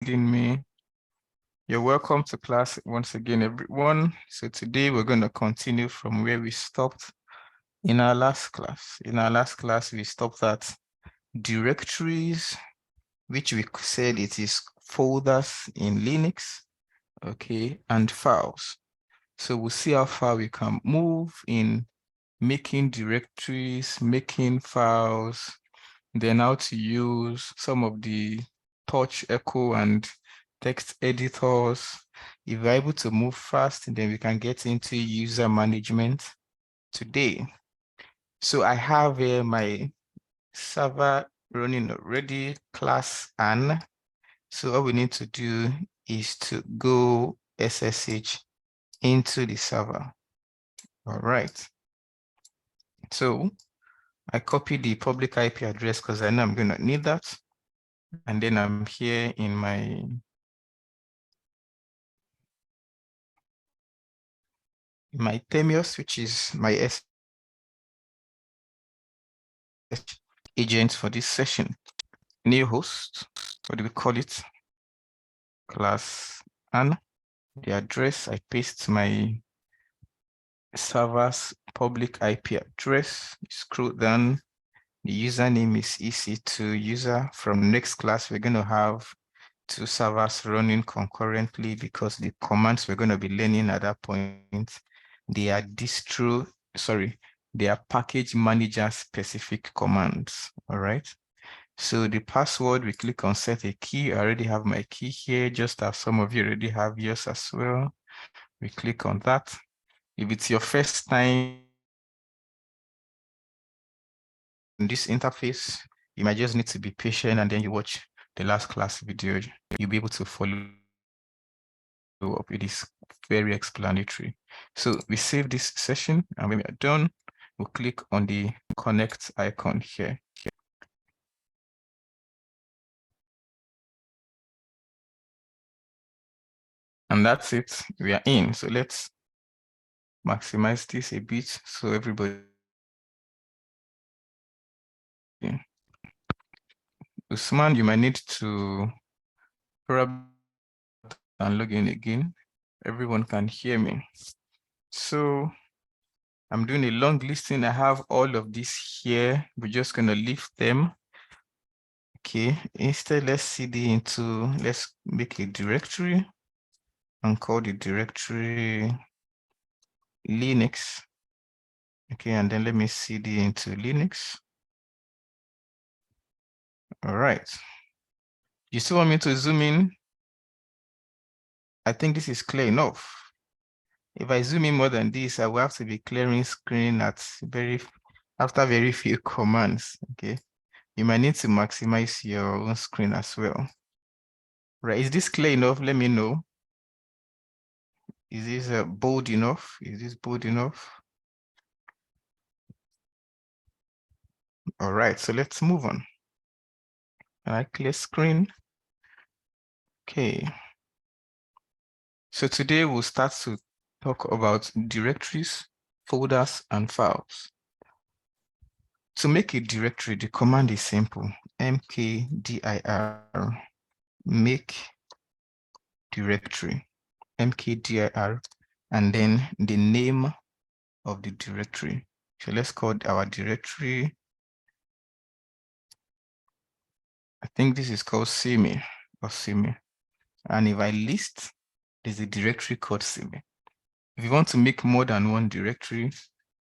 joining me. You're welcome to class once again, everyone. So today we're going to continue from where we stopped in our last class. In our last class, we stopped at directories, which we said it is folders in Linux, okay, and files. So we'll see how far we can move in making directories, making files, then how to use some of the touch echo and text editors. If we're able to move fast, then we can get into user management today. So I have here my server running already, class N. So all we need to do is to go SSH into the server. All right. So I copy the public IP address because I know I'm going to need that. And then I'm here in my Themios, which is my agent for this session. New host, what do we call it? Class N. The address, I paste my server's public IP address. Scroll down. The username is EC2 user. From next class, we're going to have two servers running concurrently because the commands we're going to be learning at that point, they are they are package manager specific commands. All right. So the password, we click on set a key. I already have my key here, just as some of you already have yours as well. We click on that. If it's your first time in this interface, you might just need to be patient and then you watch the last class video. You'll be able to follow up. It is very explanatory. So we save this session, and when we are done, we'll click on the connect icon here. And that's it. We are in. So let's maximize this a bit so everybody. Usman, you might need to probably and log in again. Everyone can hear me. So I'm doing a long listing. I have all of this here. We're just going to leave them. Okay, instead, let's make a directory and call the directory Linux. Okay, and then let me cd into Linux. All right. You still want me to zoom in? I think this is clear enough. If I zoom in more than this, I will have to be clearing screen after very few commands. Okay, you might need to maximize your own screen as well. Right, is this clear enough? Let me know. Is this bold enough? Is this bold enough? All right, so let's move on. I clear screen. Okay. So today we'll start to talk about directories, folders, and files. To make a directory, the command is simple: mkdir, make directory, mkdir, and then the name of the directory. So let's call our directory, I think this is called simi or simi. And if I list, there's a directory called simi. If you want to make more than one directory, you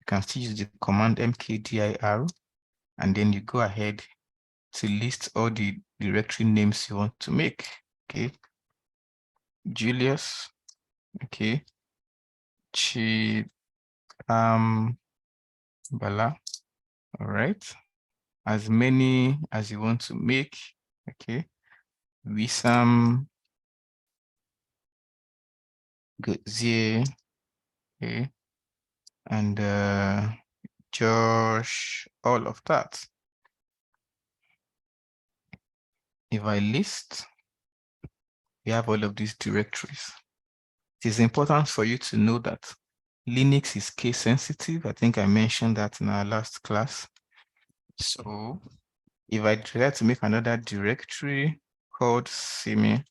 can still use the command mkdir, and then you go ahead to list all the directory names you want to make. Okay, Julius, okay, Bala, all right, as many as you want to make. Okay, Wissam, Godzie, okay, and Josh, all of that. If I list, we have all of these directories. It is important for you to know that Linux is case sensitive. I think I mentioned that in our last class. So if I try to make another directory called simi,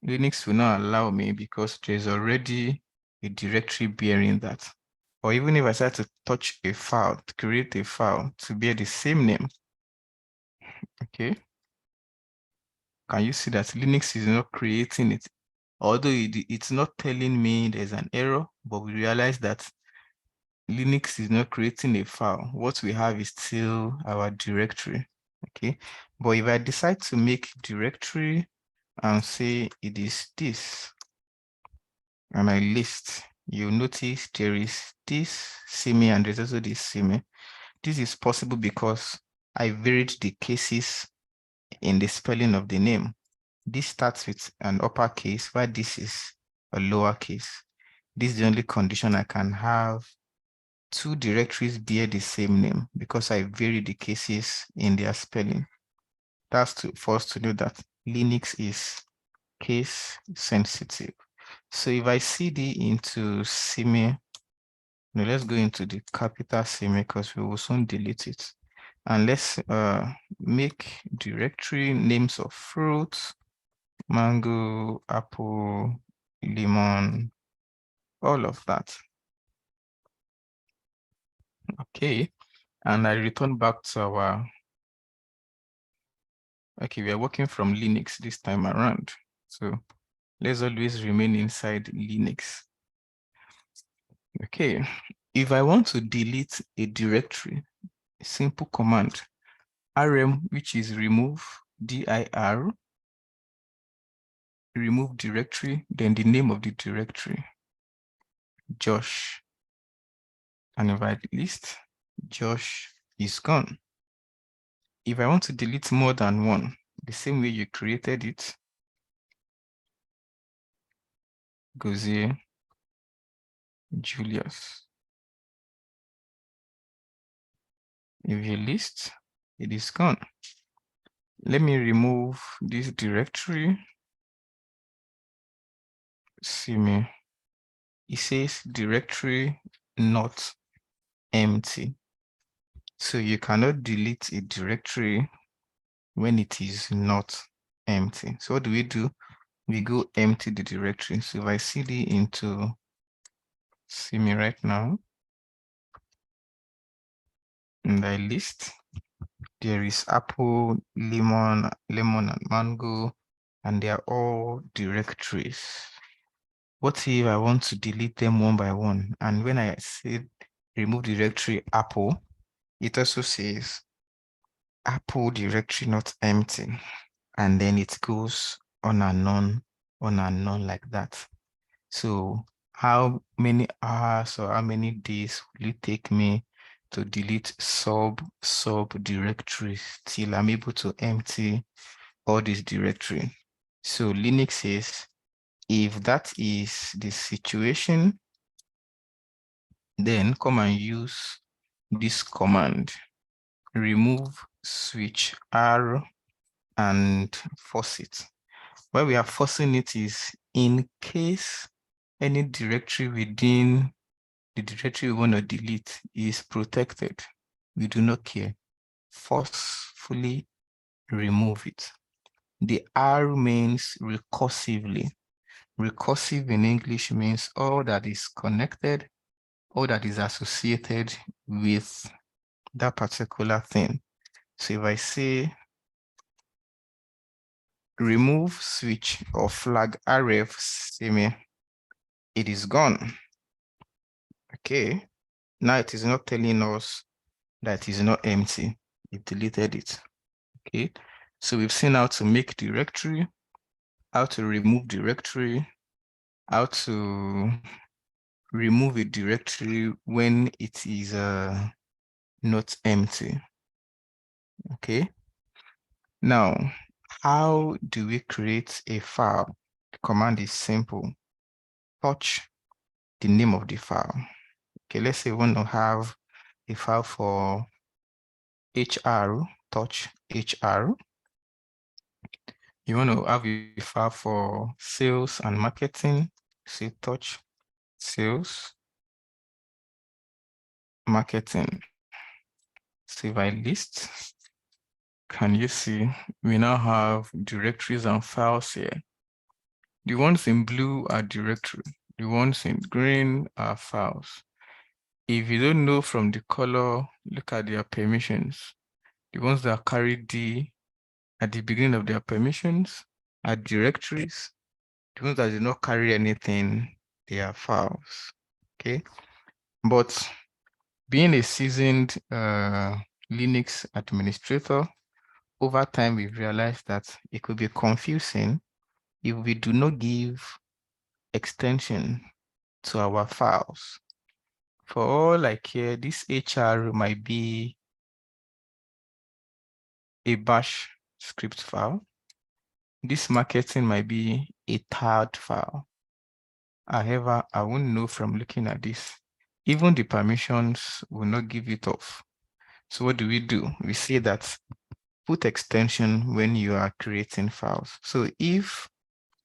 Linux will not allow me because there's already a directory bearing that. Or even if I start to touch a file, to create a file to bear the same name, okay? Can you see that Linux is not creating it? Although it's not telling me there's an error, but we realize that Linux is not creating a file. What we have is still our directory, okay? But if I decide to make directory and say it is this, and I list, you'll notice there is this semi and there's also this semi. This is possible because I varied the cases in the spelling of the name. This starts with an uppercase, while this is a lowercase. This is the only condition I can have two directories bear the same name because I vary the cases in their spelling. That's for us to know that Linux is case sensitive. So if I cd into semi, now let's go into the capital semi because we will soon delete it. And let's make directory names of fruits, mango, apple, lemon, all of that. Okay, and I return back to our, okay, we are working from Linux this time around. So let's always remain inside Linux. Okay, if I want to delete a directory, a simple command, rm, which is remove dir, remove directory, then the name of the directory, Josh. And if I list, Josh is gone. If I want to delete more than one, the same way you created it, goes here, Julius. If you list, it is gone. Let me remove this directory. See me. It says directory not empty. So you cannot delete a directory when it is not empty. So what do? We go empty the directory. So if I cd into me right now, and I list, there is apple, lemon, and mango, and they are all directories. What if I want to delete them one by one? And when I say remove directory apple, it also says apple directory not empty. And then it goes on and on like that. So how many hours or how many days will it take me to delete sub directories till I'm able to empty all this directory? So Linux says, if that is the situation, then come and use this command, remove switch R and force it. Why we are forcing it is in case any directory within the directory we want to delete is protected, we do not care. Forcefully remove it. The R means recursively. Recursive in English means all that is connected, all that is associated with that particular thing. So if I say remove switch or flag rf semi, it is gone. Okay, now it is not telling us that it is not empty. It deleted it. Okay, so we've seen how to make directory, how to remove directory, how to remove a directory when it is not empty. Okay, now how do we create a file? The command is simple. Touch the name of the file. Okay, let's say we want to have a file for HR, touch HR. You want to have a file for sales and marketing, say touch sales, marketing. So if I list, can you see we now have directories and files here? The ones in blue are directory. The ones in green are files. If you don't know from the color, look at their permissions. The ones that carry D at the beginning of their permissions are directories. The ones that do not carry anything, they are files. Okay. But being a seasoned Linux administrator, over time we've realized that it could be confusing if we do not give extension to our files. For all I care, this HR might be a bash script file. This marketing might be a TAD file. However, I won't know from looking at this. Even the permissions will not give it off. So what do? We say that put extension when you are creating files. So if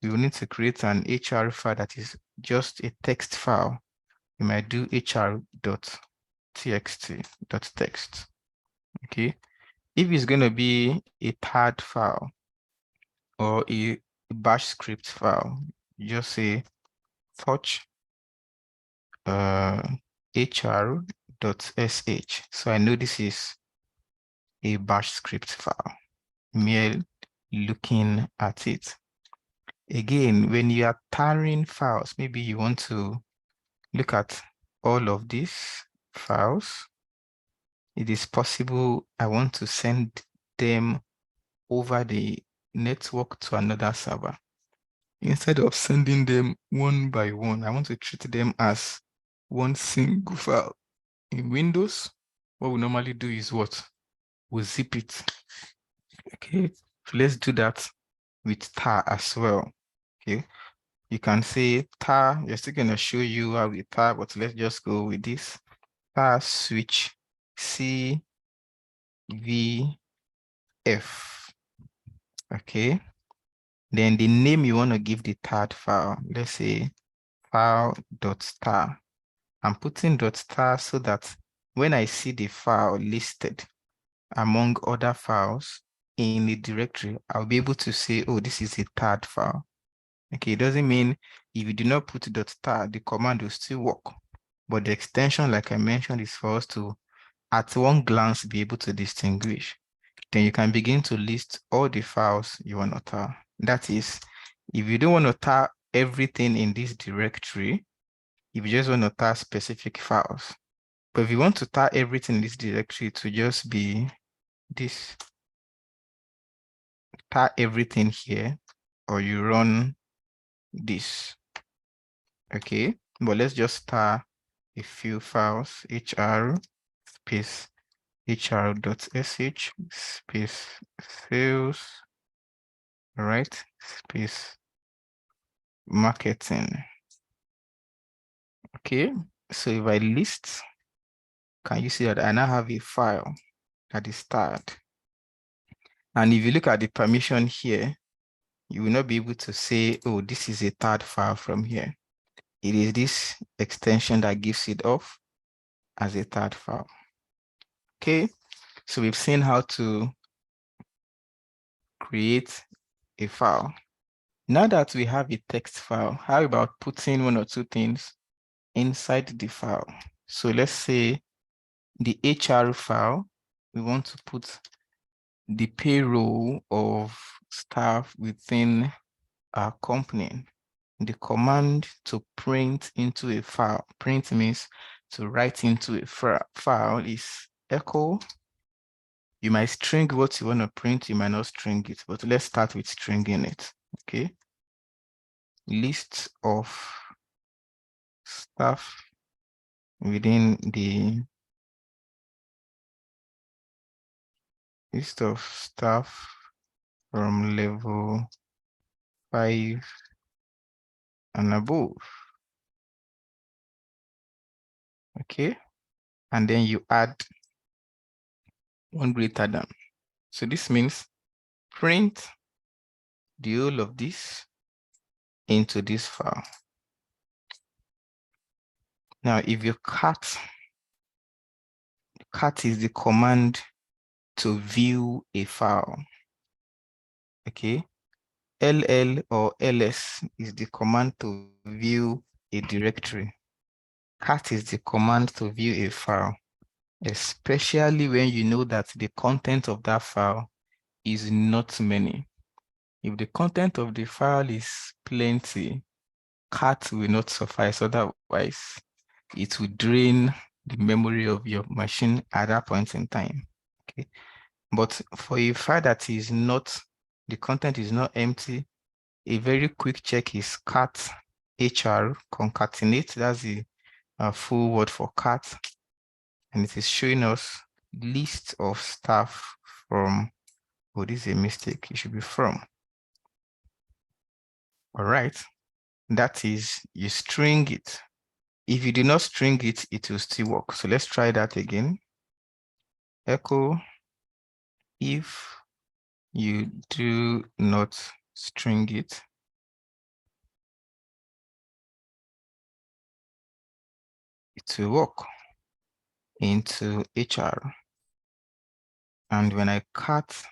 you need to create an HR file that is just a text file, you might do hr.txt.text. Okay. If it's going to be a TAD file or a bash script file, you just say touch hr.sh. So I know this is a bash script file, mere looking at it. Again, when you are tarring files, maybe you want to look at all of these files. It is possible I want to send them over the network to another server. Instead of sending them one by one, I want to treat them as one single file. In Windows, what we normally do is what? We zip it. Okay, so let's do that with tar as well. Okay, you can say tar, you're still going to show you how we tar, but let's just go with this. Tar switch CVF. Okay, then the name you want to give the tar file, let's say file.tar. I'm putting .tar so that when I see the file listed among other files in the directory, I'll be able to say, oh, this is a tar file. Okay, it doesn't mean if you do not put .tar, the command will still work. But the extension, like I mentioned, is for us to, at one glance, be able to distinguish. Then you can begin to list all the files you want to tar. That is, if you don't want to tar everything in this directory, if you just want to tar specific files. But if you want to tar everything in this directory to just be this, tar everything here, or you run this. Okay, but let's just tar a few files, hr space hr.sh space sales, right, space marketing. Okay, so if I list, can you see that I now have a file that is tarred? And if you look at the permission here, you will not be able to say, oh, this is a tarred file from here. It is this extension that gives it off as a tarred file. Okay, so we've seen how to create a file. Now that we have a text file, how about putting one or two things inside the file? So let's say the HR file, we want to put the payroll of staff within our company. The command to print into a file, print means to write into a file, is echo. You might string what you want to print, you might not string it, but let's start with stringing it. Okay. List of staff within the list of staff from level 5 and above. Okay. And then you add one greater than. So this means print the whole of this into this file. Now, if you cat is the command to view a file. Okay. ll or ls is the command to view a directory. Cat is the command to view a file, especially when you know that the content of that file is not many. If the content of the file is plenty, cat will not suffice, otherwise it will drain the memory of your machine at that point in time. Okay. But for a file that is not, the content is not empty, a very quick check is cat hr concatenate. That's the full word for cat. And it is showing us list of staff from, oh, this is a mistake. It should be from. All right. That is, you string it. If you do not string it, it will still work. So let's try that again. Echo if you do not string it. It will work into HR. And when I cut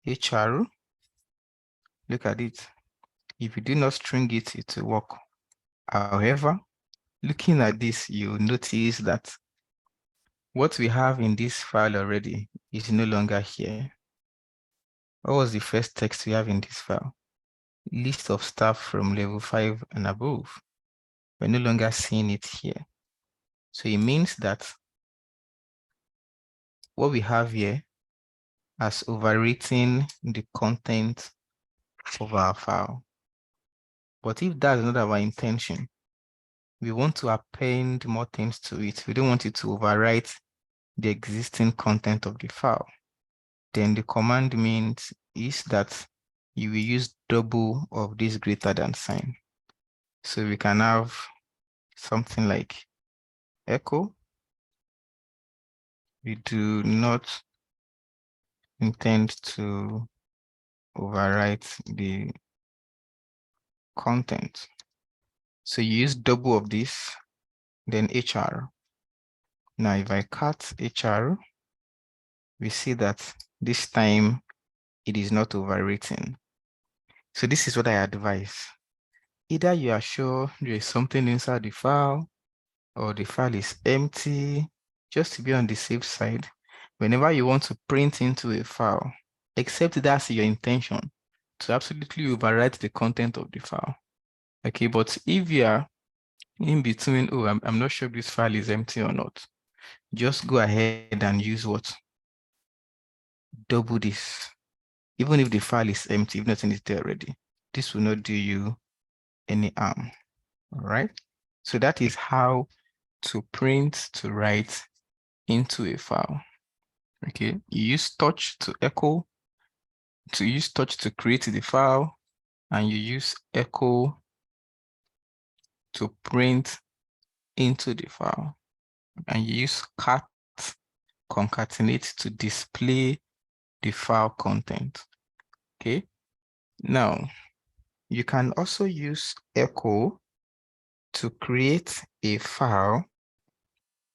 HR, look at it. If you do not string it, it will work. However, looking at this, you notice that what we have in this file already is no longer here. What was the first text we have in this file? List of staff from level 5 and above. We're no longer seeing it here. So it means that what we have here has overwritten the content of our file. But if that's not our intention, we want to append more things to it. We don't want it to overwrite the existing content of the file. Then the command means is that you will use double of this greater than sign. So we can have something like echo. We do not intend to overwrite the content. So you use double of this, then HR. Now, if I cut HR, we see that this time it is not overwritten. So this is what I advise. Either you are sure there is something inside the file or the file is empty, just to be on the safe side. Whenever you want to print into a file, except that's your intention, to absolutely overwrite the content of the file. Okay, but if you are in between, oh, I'm not sure if this file is empty or not, just go ahead and use what? Double this. Even if the file is empty, if nothing is there already, this will not do you any harm. All right. So that is how to print to write into a file. Okay. You use touch to echo, to use touch to create the file, and you use echo to print into the file. And you use cat concatenate to display the file content. Okay. Now, you can also use echo to create a file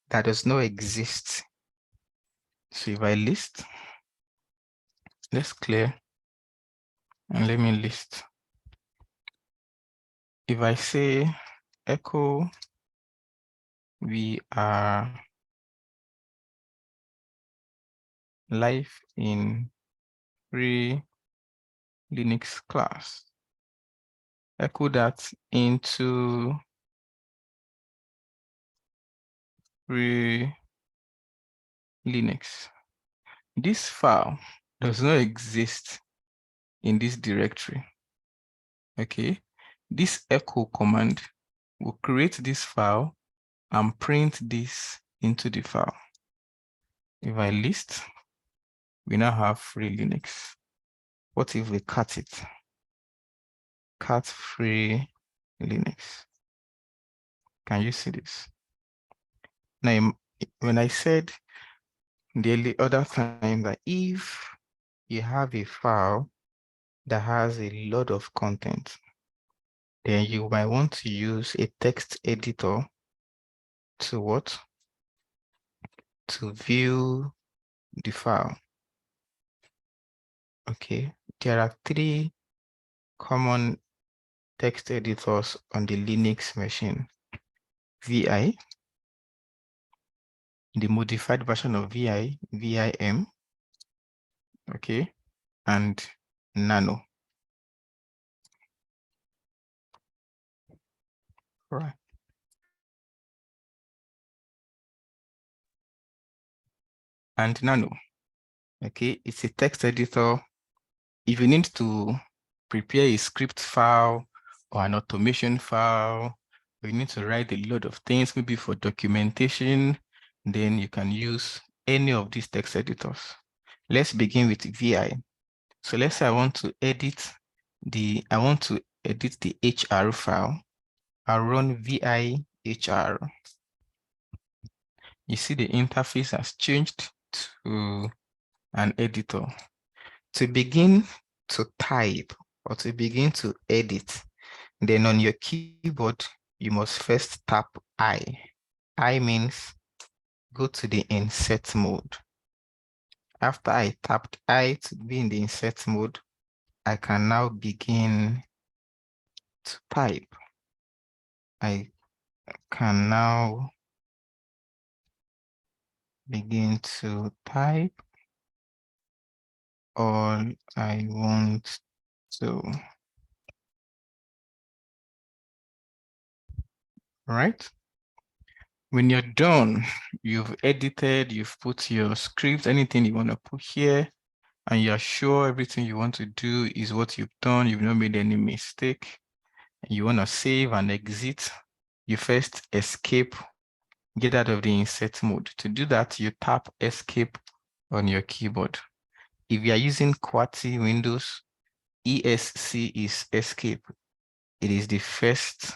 that does not exist. So if I list, let's clear and let me list. If I say echo, we are live in free Linux class, echo that into free Linux. This file does not exist in this directory. Okay, this echo command will create this file and print this into the file. If I list, we now have free Linux. What if we cut it? Cut free Linux. Can you see this? Now, when I said the other time that if you have a file that has a lot of content, then you might want to use a text editor to what? To view the file. Okay, there are three common text editors on the Linux machine. VI, the modified version of VI, VIM, okay, and Nano. Right. And Nano, okay, it's a text editor. If you need to prepare a script file or an automation file, or you need to write a lot of things, maybe for documentation, then you can use any of these text editors. Let's begin with VI. So let's say I want to edit the HR file. I'll run VIHR. You see the interface has changed to an editor. To begin to type or to begin to edit, then on your keyboard, you must first tap I. I means go to the insert mode. After I tapped I to be in the insert mode, I can now begin to type. I can now begin to type all I want to. Right? When you're done, you've edited, you've put your script, anything you want to put here, and you're sure everything you want to do is what you've done, you've not made any mistake, and you want to save and exit, you first escape, get out of the insert mode. To do that, you tap escape on your keyboard. If you are using QWERTY Windows, ESC is escape. It is the first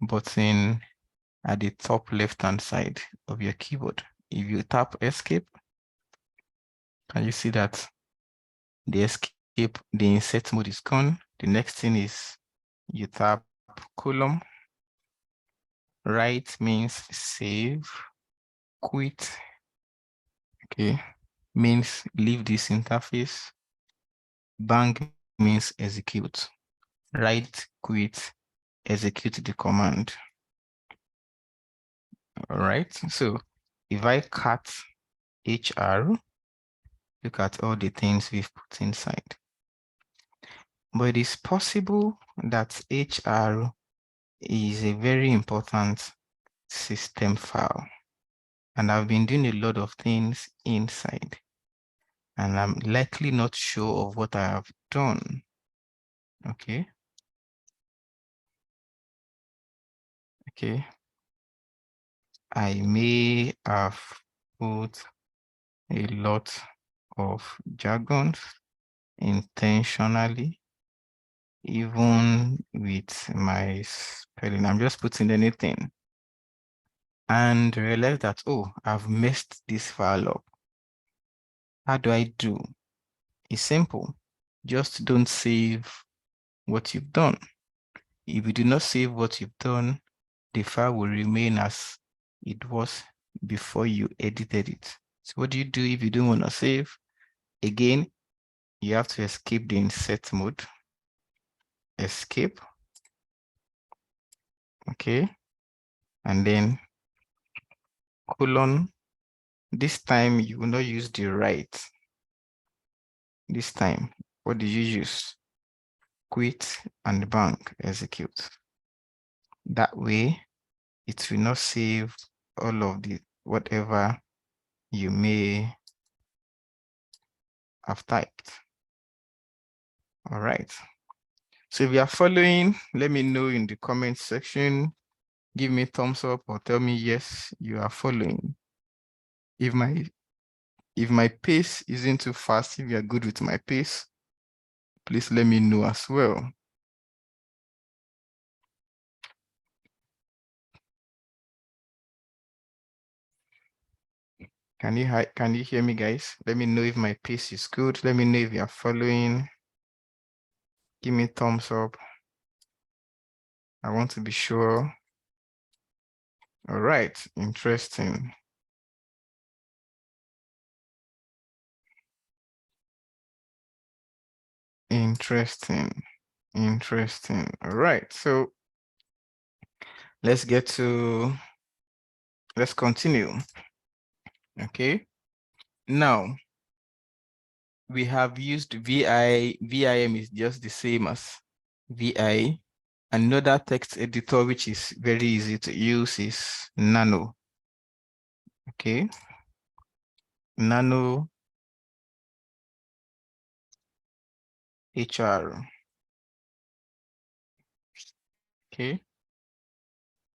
button at the top left-hand side of your keyboard. If you tap escape, can you see that the escape, the insert mode is gone? The next thing is you tap column. Right means save, quit, okay, means leave this interface. Bang means execute. Right, quit, execute the command. All right, so if I cut HR, look at all the things we've put inside. But it is possible that HR is a very important system file. And I've been doing a lot of things inside. And I'm likely not sure of what I have done. Okay. Okay. I may have put a lot of jargons intentionally, even with my spelling. I'm just putting anything and realize that, oh, I've messed this file up. How do I do? It's simple. Just don't save what you've done. If you do not save what you've done, the file will remain as it was before you edited it. So what do you do if you don't want to save? Again, you have to escape the insert mode. Escape. Okay. And then colon. This time you will not use the right. This time, what do you use? Quit and bang, execute. That way, it will not save all of the whatever you may have typed. All right. So if you are following, let me know in the comment section. Give me thumbs up or tell me yes, you are following. If my pace isn't too fast, if you are good with my pace, please let me know as well. Can you hear me, guys? Let me know if my pace is good. Let me know if you are following. Give me thumbs up. I want to be sure. All right, interesting. Interesting. Interesting. All right. So let's continue. Okay. Now we have used VIM is just the same as VI. Another text editor which is very easy to use is Nano. Okay. Nano HR. Okay.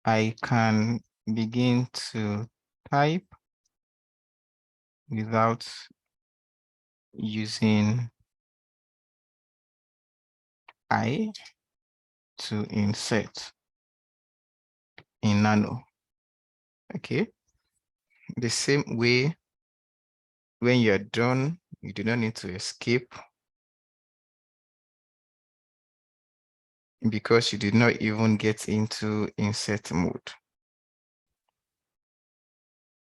I can begin to type without using I to insert in Nano. Okay. The same way, when you're done, you do not need to escape because you did not even get into insert mode.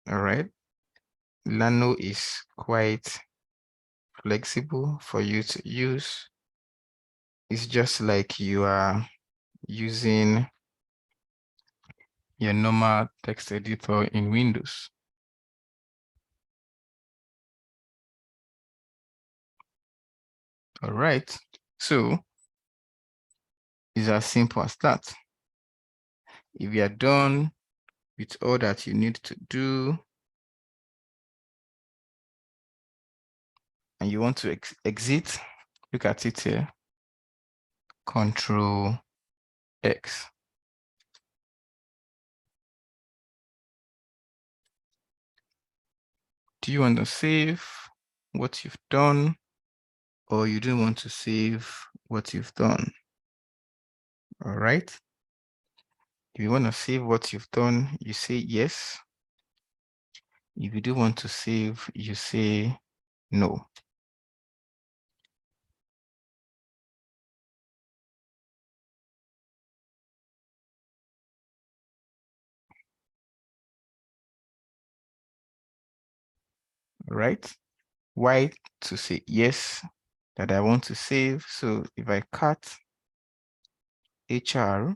All right. Nano is quite flexible for you to use. It's just like you are using your normal text editor in Windows. All right. So it's as simple as that. If you are done with all that you need to do, and you want to exit, look at it here, Control X. Do you want to save what you've done, or you don't want to save what you've done? All right. If you want to save what you've done, you say yes. If you do want to save, you say no. All right. Why to say yes, that I want to save? So if I cut HR,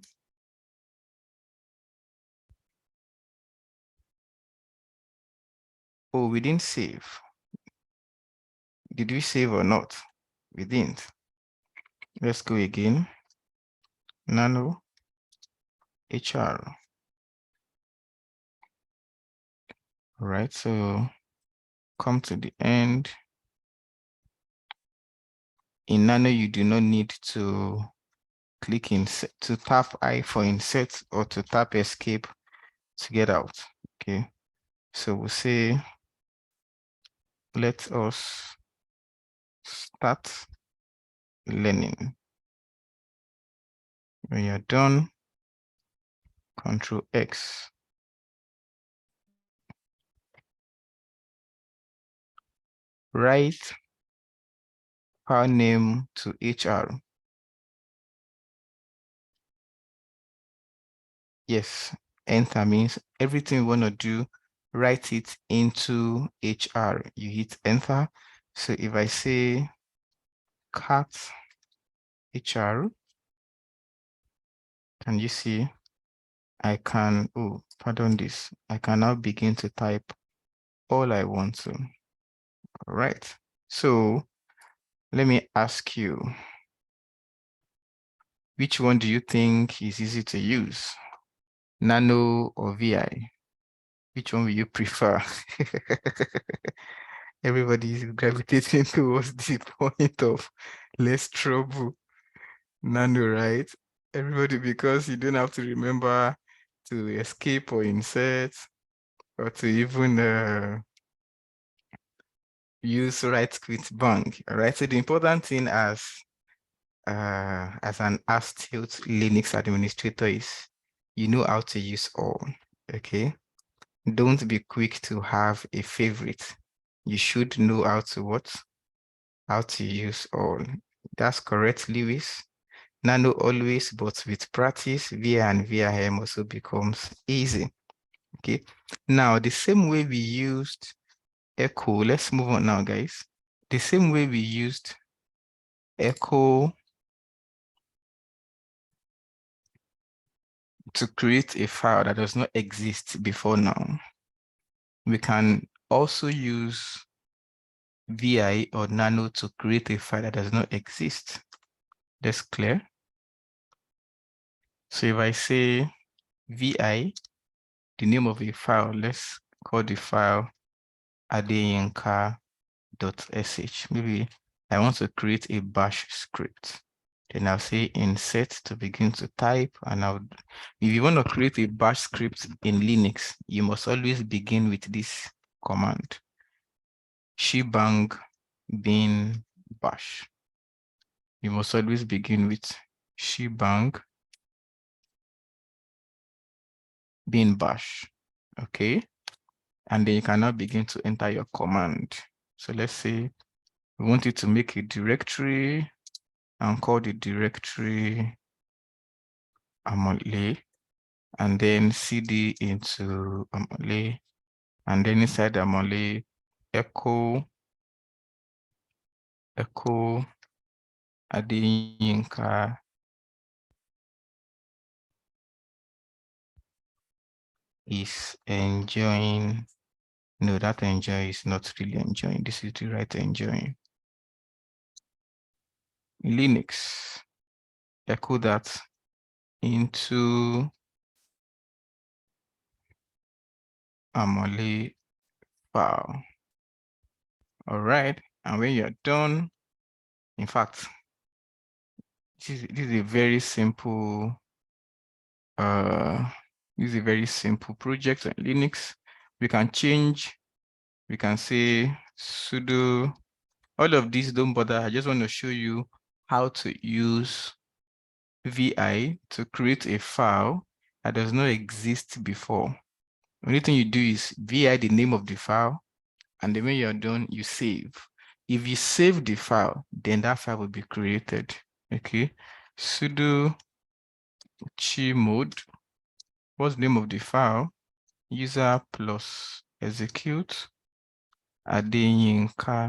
oh, we didn't save. Did we save or not? We didn't. Let's go again. Nano HR. All right, so come to the end. In Nano, you do not need to click to tap I for insert or to tap escape to get out. Okay, so we'll say, let us start learning. When you're done, Control X. Write file name to HR. Yes, enter means everything you want to do, write it into HR. You hit enter. So if I say cat HR, can you see? I can, oh, pardon this. I can now begin to type all I want to. All right. So let me ask you, which one do you think is easy to use? Nano or VI? Which one will you prefer? Everybody is gravitating towards the point of less trouble. Nano, right? Everybody, because you don't have to remember to escape or insert or to even use right quit bang. All right. So the important thing as an astute Linux administrator is you know how to use all. Okay. Don't be quick to have a favorite. You should know how to what? How to use all. That's correct, Lewis. Nano always, but with practice, VIA and VIM also becomes easy. Okay. Now, the same way we used echo, let's move on now, guys. The same way we used echo to create a file that does not exist before now, we can also use VI or nano to create a file that does not exist. That's clear. So if I say VI, the name of a file, let's call the file adeyinka.sh. Maybe I want to create a bash script. Then I'll say insert to begin to type. And if you want to create a bash script in Linux, you must always begin with this command, shebang bin bash. You must always begin with shebang bin bash. Okay. And then you can now begin to enter your command. So let's say we want you to make a directory and call the directory amole, and then cd into amole, and then inside amole echo Adeyinka is enjoying. No, that enjoy is not really enjoying. This is the right enjoying. Linux, echo that into amole file. All right, and when you're done, in fact, this is a very simple this is a very simple project on Linux. We can change, we can say sudo, all of these don't bother. I just want to show you how to use VI to create a file that does not exist before. The only thing you do is VI the name of the file, and then when you're done, you save. If you save the file, then that file will be created. Okay, sudo chmod. What's the name of the file? User plus execute adeyinka.sh.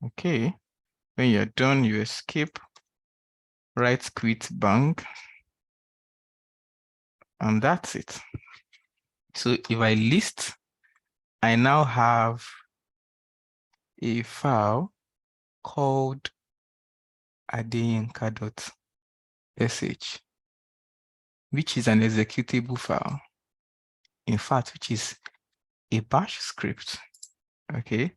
Okay, when you're done, you escape, right quit bang, and that's it. So if I list, I now have a file called adeyinka.sh, which is an executable file. In fact, which is a bash script. Okay,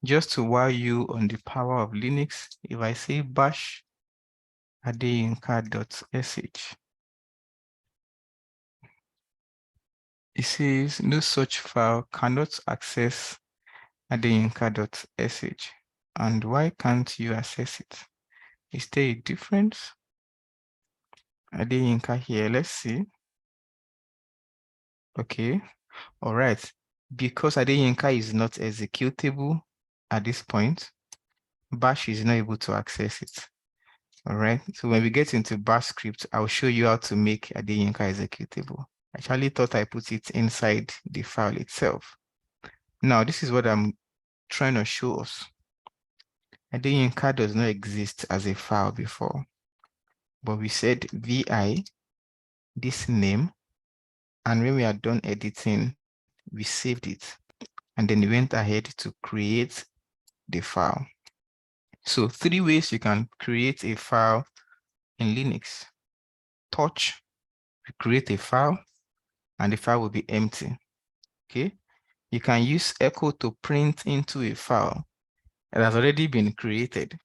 just to wow you on the power of Linux, if I say bash adeyinka.sh, it says no such file cannot access adeyinka.sh. And why can't you access it? Is there a difference? Adeyinka here, let's see. Okay, all right. Because Adeyinka is not executable at this point, bash is not able to access it. All right, so when we get into bash script, I'll show you how to make Adeyinka executable. I actually thought I put it inside the file itself. Now, this is what I'm trying to show us. Adeyinka does not exist as a file before, but we said VI, this name, and when we are done editing, we saved it, and then we went ahead to create the file. So 3 ways you can create a file in Linux. Touch, you create a file, and the file will be empty. Okay, you can use echo to print into a file that has already been created.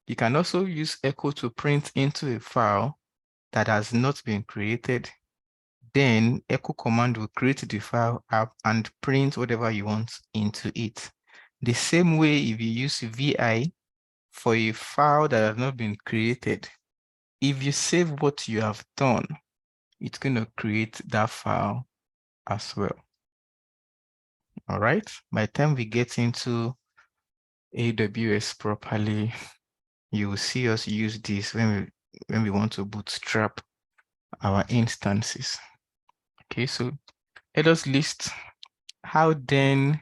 You can also use echo to print into a file that has not been created. Then echo command will create the file app and print whatever you want into it. The same way if you use VI for a file that has not been created, if you save what you have done, it's going to create that file as well. All right, by the time we get into AWS properly, you will see us use this when we want to bootstrap our instances. Okay, so let us list how then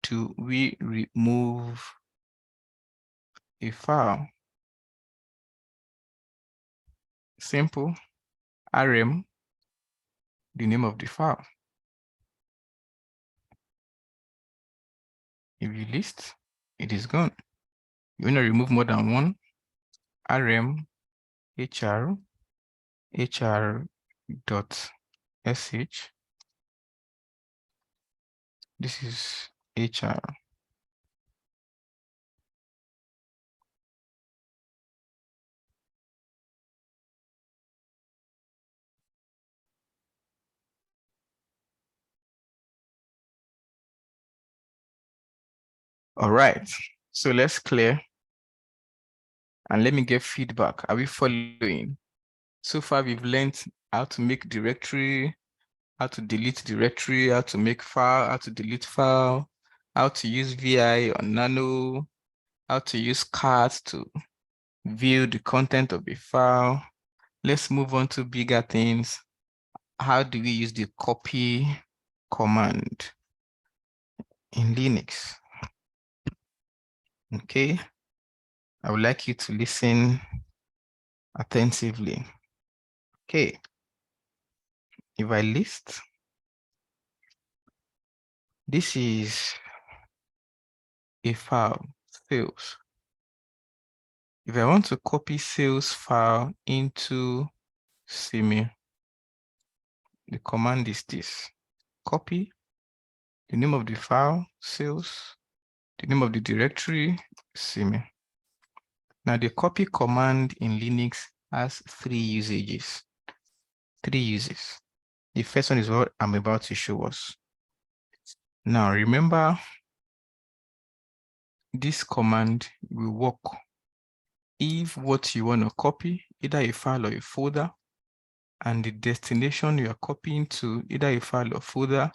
do we remove a file. Simple. rm, the name of the file. If you list, it is gone. You want to remove more than one, rm hr dot sh. This is hr. All right, so let's clear and let me get feedback. Are we following? So far, we've learned how to make directory, how to delete directory, how to make file, how to delete file, how to use VI or Nano, how to use cards to view the content of a file. Let's move on to bigger things. How do we use the copy command in Linux? Okay, I would like you to listen attentively. Okay, if I list, this is a file, sales. If I want to copy sales file into CME, the command is this: copy the name of the file, sales, the name of the directory, CME. Now the copy command in Linux has three usages. Three uses. The first one is what I'm about to show us. Now remember, this command will work if what you want to copy, either a file or a folder, and the destination you are copying to, either a file or folder,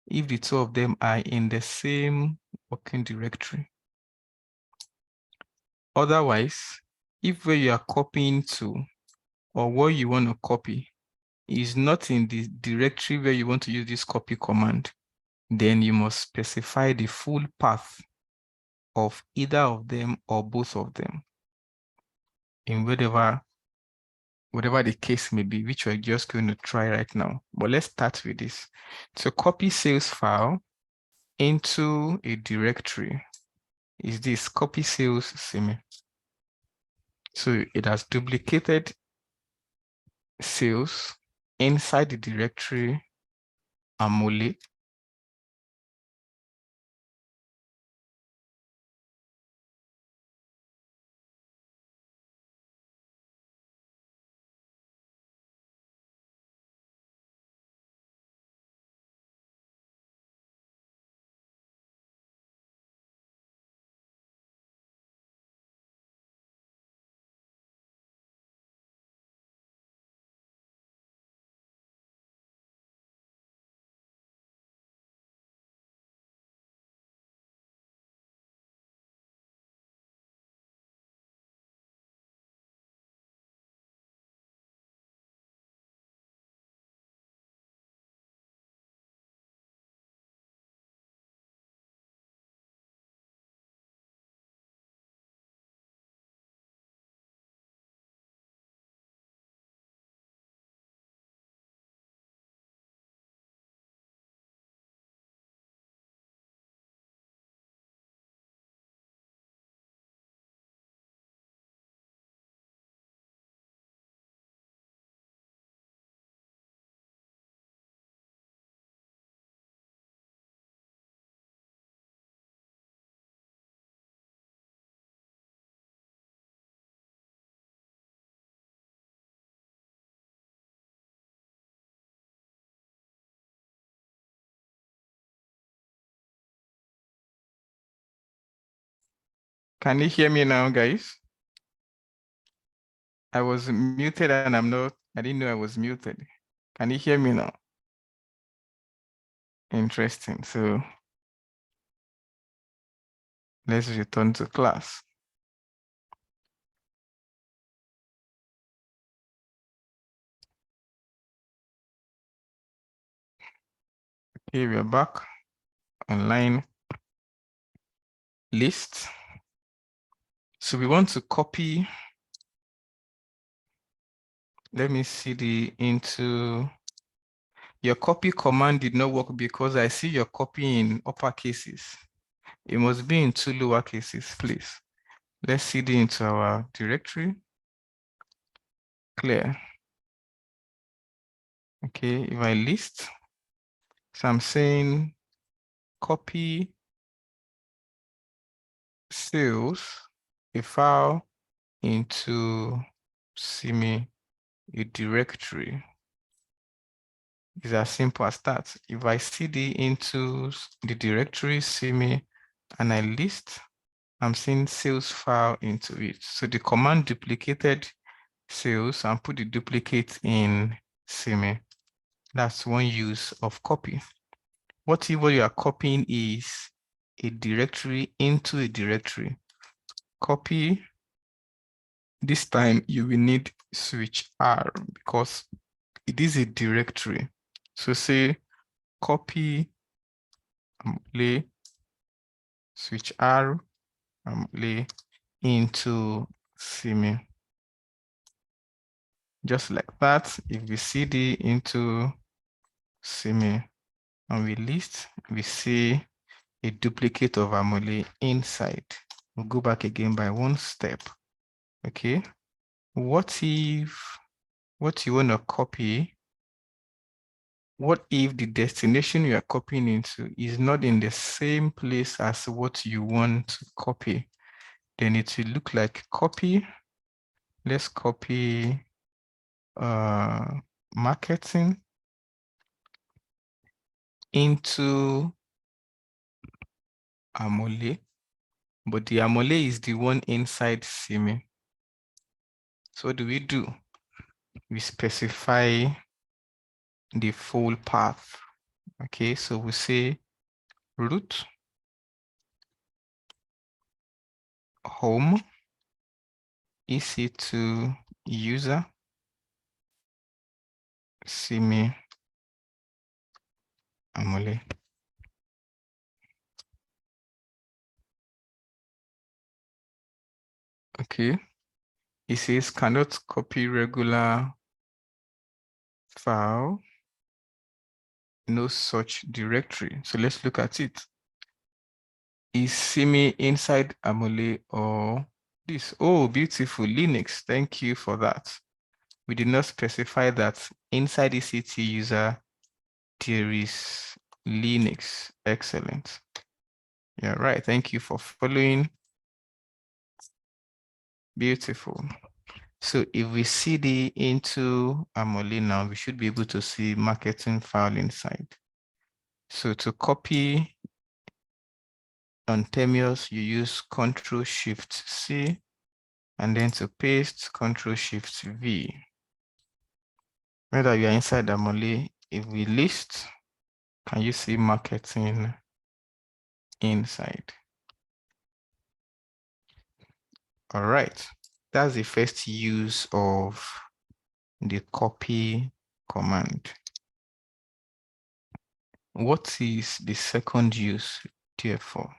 if the two of them are in the same working directory. Otherwise, if where you are copying to or what you want to copy is not in the directory where you want to use this copy command, then you must specify the full path of either of them or both of them in whatever the case may be, which we're just going to try right now. But let's start with this. So copy sales file into a directory is this copy sales CME. So it has duplicated sales inside the directory Amole. Can you hear me now, guys? I was muted and I didn't know I was muted. Can you hear me now? Interesting. So let's return to class. Okay, we are back online list. So we want to copy let me cd into your copy command did not work because I see your copy in upper cases. It must be in two lower cases, please. Let's cd into our directory. Clear. Okay, if I list, so I'm saying copy sales, a file into CME, a directory. It's as simple as that. If I cd into the directory CME and I list, I'm seeing sales file into it. So the command duplicated sales and put the duplicate in CME. That's one use of copy. Whatever you are copying is a directory into a directory. Copy. This time you will need switch R because it is a directory. So say copy lay switch R lay into CME. Just like that, if we cd into CME and we list, we see a duplicate of Amole inside. We'll go back again by one step. Okay. What if what you want to copy? What if the destination you are copying into is not in the same place as what you want to copy? Then it will look like copy. Let's copy marketing into Amole, but the Amole is the one inside CME. So what do? We specify the full path. Okay, so we say root home EC2 user CME Amole. Okay, it says cannot copy regular file, no such directory. So let's look at it. Is CME inside Amole or this? Oh, beautiful, Linux. Thank you for that. We did not specify that inside EC2 user there is Linux. Excellent. Yeah, right. Thank you for following. Beautiful. So if we cd into Amole now, we should be able to see marketing file inside. So to copy on Temios, you use Ctrl+Shift+C, and then to paste, Ctrl+Shift+V. Whether you are inside Amole, if we list, can you see marketing inside? All right, that's the first use of the copy command. What is the second use, therefore?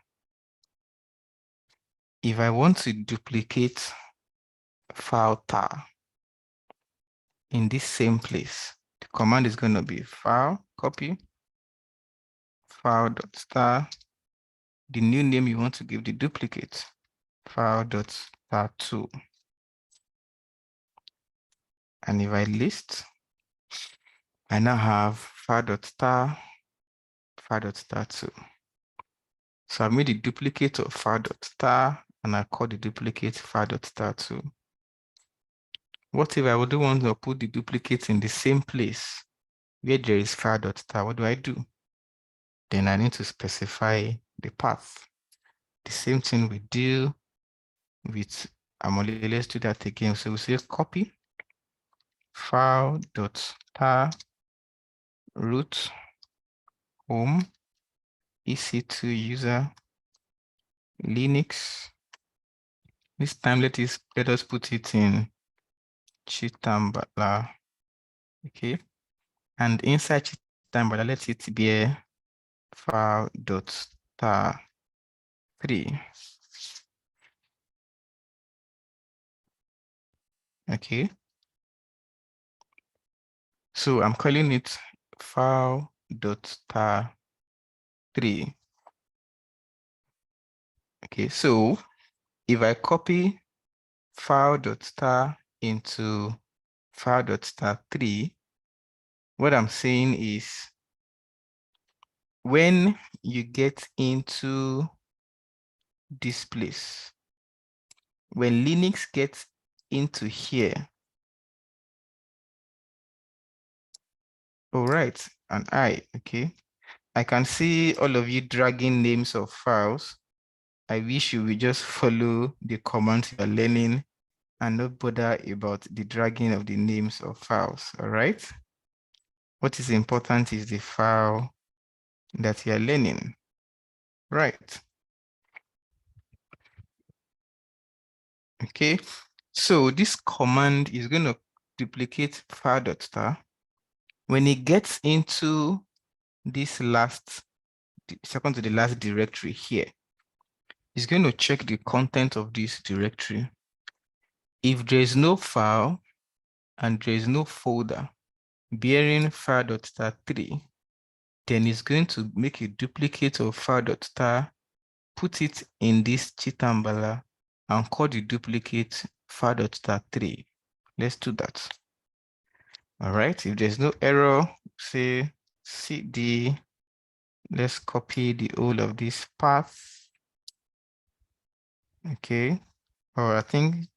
If I want to duplicate file tar in this same place, the command is going to be file copy file.tar, the new name you want to give the duplicate, file.tar2. And if I list, I now have file.tar, file.tar2. So I made a duplicate of file.tar and I call the duplicate file.tar2. What if I would want to put the duplicate in the same place where there is file.tar? What do? Then I need to specify the path. The same thing we do with Amole. Let's do that again. So we say copy file.tar root home EC2 user Linux. This time let us put it in Chitambala. Okay. And inside Chitambala, let it be a file.tar3. Okay. So I'm calling it file.tar3. Okay, so if I copy file.tar into file.tar3, what I'm saying is when you get into this place, when Linux gets into here, all right, and okay, I can see all of you dragging names of files. I wish you would just follow the commands you're learning and not bother about the dragging of the names of files, all right? What is important is the file that you're learning, right? Okay, so this command is going to duplicate file.tar. When it gets into this second to the last directory here, it's going to check the content of this directory. If there is no file and there is no folder bearing file.tar3, then it's going to make a duplicate of file.tar, put it in this chitambala, and call the duplicate file.tar3. Let's do that. All right, if there's no error, say cd, let's copy the whole of this path. Okay, or I think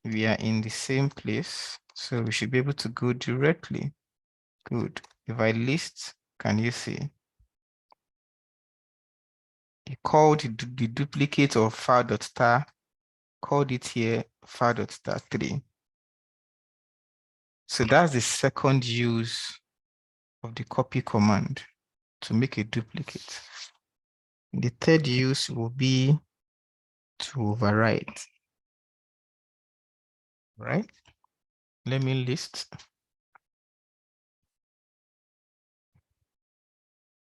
we are in the same place, so we should be able to go directly. Good. If I list, can you see? He called the duplicate of file.tar, called it here file.tar3. So that's the second use of the copy command, to make a duplicate. The third use will be to overwrite, right? Let me list.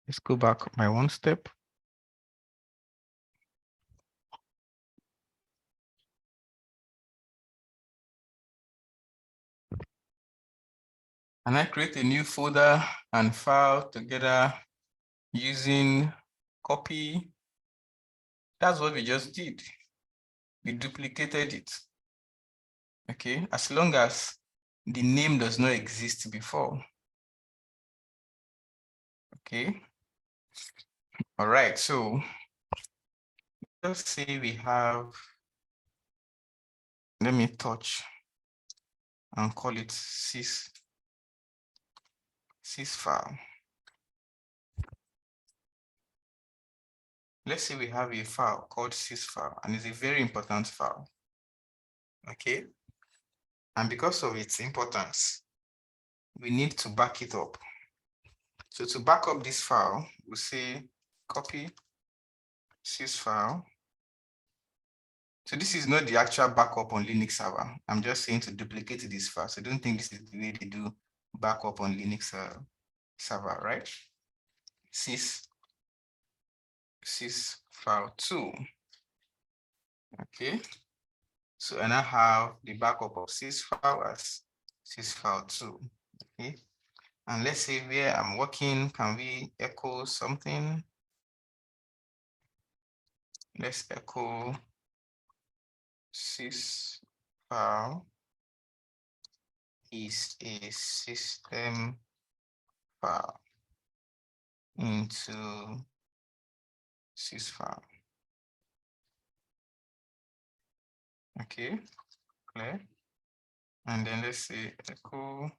Let's go back my one step. And I create a new folder and file together using copy. That's what we just did. We duplicated it. Okay, as long as the name does not exist before. Okay. All right, so let's say we have, let me touch and call it sys file. Let's say we have a file called sys file, and it's a very important file. Okay. And because of its importance, we need to back it up. So to back up this file, we say copy sys file. So this is not the actual backup on Linux server. I'm just saying to duplicate this file. So don't think this is the way they do backup on Linux server, right? Sys file 2. Okay. So and I have the backup of sys file as sys file 2. Okay. And let's say where I'm working, can we echo something? Let's echo sys file is a system file into sys file. Okay, clear. And then let's say echo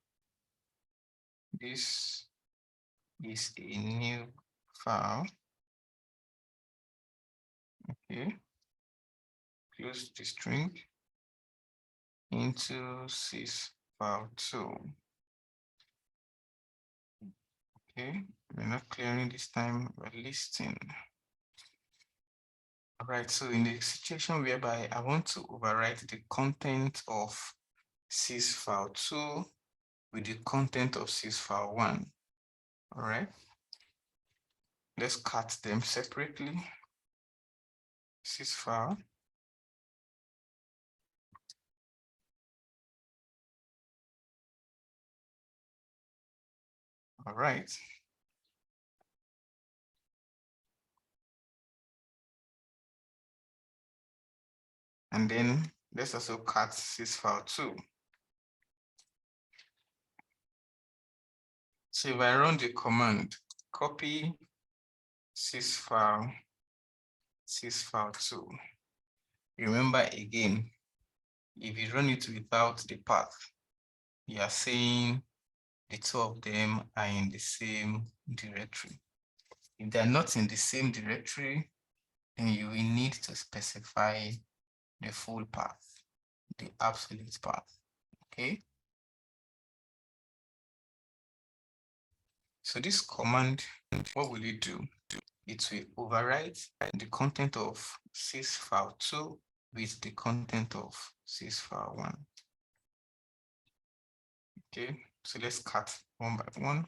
this is a new file. Okay, close the string into sys file 2. Okay, we're not clearing this time, we're listing. All right, so in the situation whereby I want to overwrite the content of sys file 2 with the content of sys file 1. All right, let's cut them separately. Sys file. All right. And then let's also cut sysfile2. So if I run the command copy sysfile2, remember again, if you run it without the path, you are saying the two of them are in the same directory. If they're not in the same directory, then you will need to specify the full path, the absolute path. Okay. So this command, what will it do? It will overwrite the content of sysfile2 with the content of sysfile1. Okay, so let's cut one by one.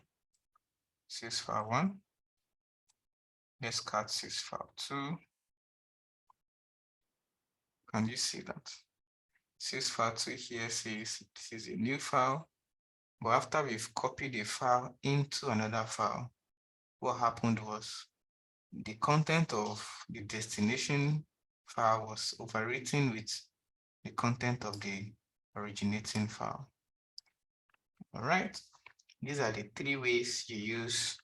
Sysfile1. Let's cut sysfile2. Can you see that? Sysfile2 here says this is a new file, but after we've copied the file into another file, what happened was the content of the destination file was overwritten with the content of the originating file. All right, these are the three ways you use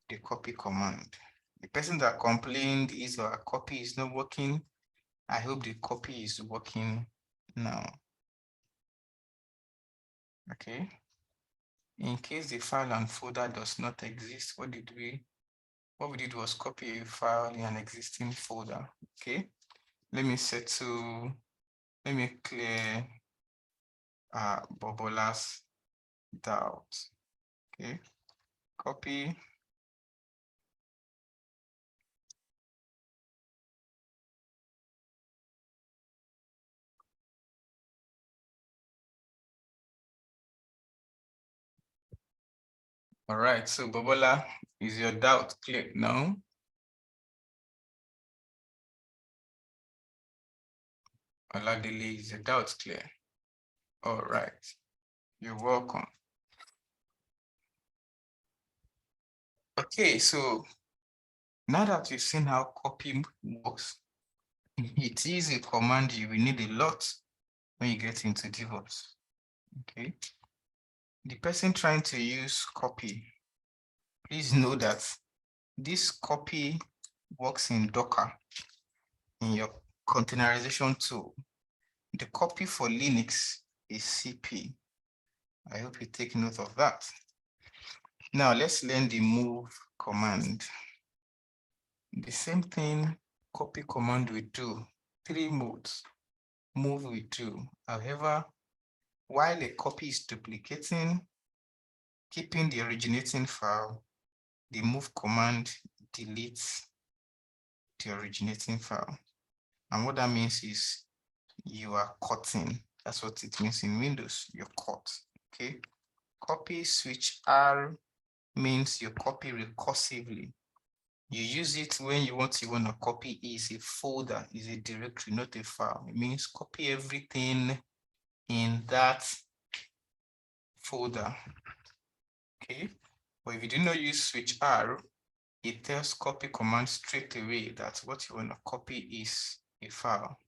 the copy command. The person that complained his or her copy is not working, I hope the copy is working now. Okay. In case the file and folder does not exist, what we did was copy a file in an existing folder. Okay. Let me clear Bobola's doubt. Okay. Copy. All right, so Bobola, is your doubt clear now? Oladele, is your doubt clear? All right, you're welcome. Okay, so now that you've seen how copy works, it is a command you will need a lot when you get into DevOps. Okay, the person trying to use copy, please know that this copy works in Docker in your containerization tool. The copy for Linux is CP. I hope you take note of that. Now let's learn the move command. The same thing copy command will do. 3 modes. Move will do. However, while a copy is duplicating, keeping the originating file, the move command deletes the originating file. And what that means is you are cutting. That's what it means in Windows. You're cut. Okay. Copy switch R means you copy recursively. You use it when you want to copy is a folder, is a directory, not a file. It means copy everything in that folder. Okay. But if you do not use switch R, it tells copy command straight away that what you want to copy is a file.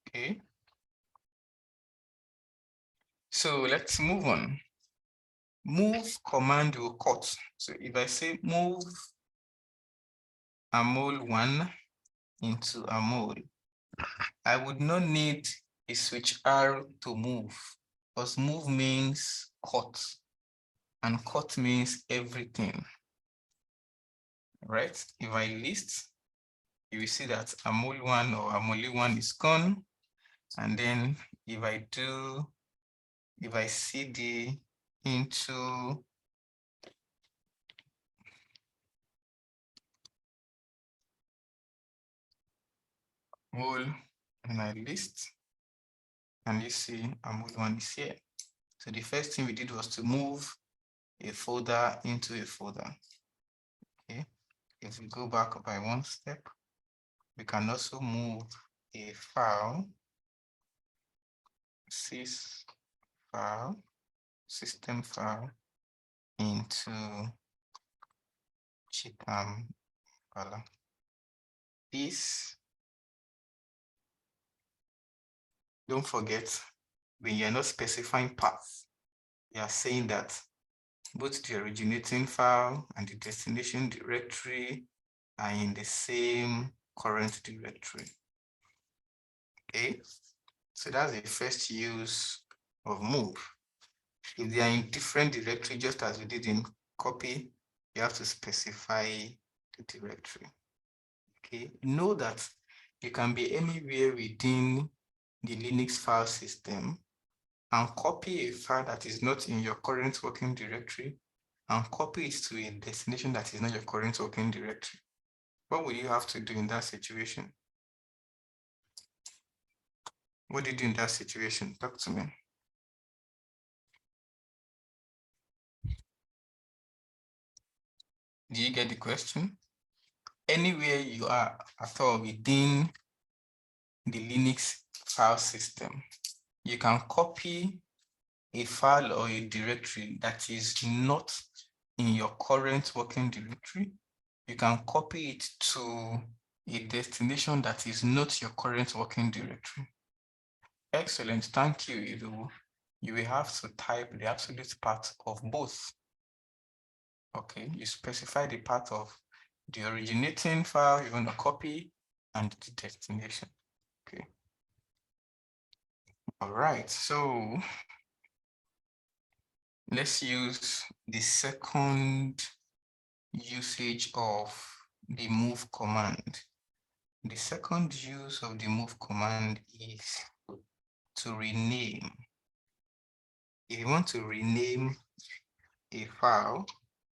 Okay. So let's move on. Move command will cut. So if I say move amol1 into amol, I would not need a switch R to move, because move means cut, and cut means everything. Right? If I list, you will see that amol1 or amoli1 is gone. And then if I cd into mol and I list, and you see amol1 is here. So the first thing we did was to move a folder into a folder. Okay. If we go back by one step, we can also move a file, sys file, system file into Chipam Impala. This, don't forget, when you're not specifying paths, you are saying that both the originating file and the destination directory are in the same current directory. Okay, so that's the first use of move. If they are in different directory, just as we did in copy, you have to specify the directory. Okay, know that you can be anywhere within the Linux file system and copy a file that is not in your current working directory and copy it to a destination that is not your current working directory. What will you have to do in that situation? What do you do in that situation? Talk to me. Do you get the question? Anywhere you are at all within the Linux file system, you can copy a file or a directory that is not in your current working directory. You can copy it to a destination that is not your current working directory. Excellent, thank you, Idu. You will have to type the absolute part of both. Okay, you specify the part of the originating file you want to copy and the destination. Okay. All right, so let's use the second usage of the move command. The second use of the move command is to rename. If you want to rename a file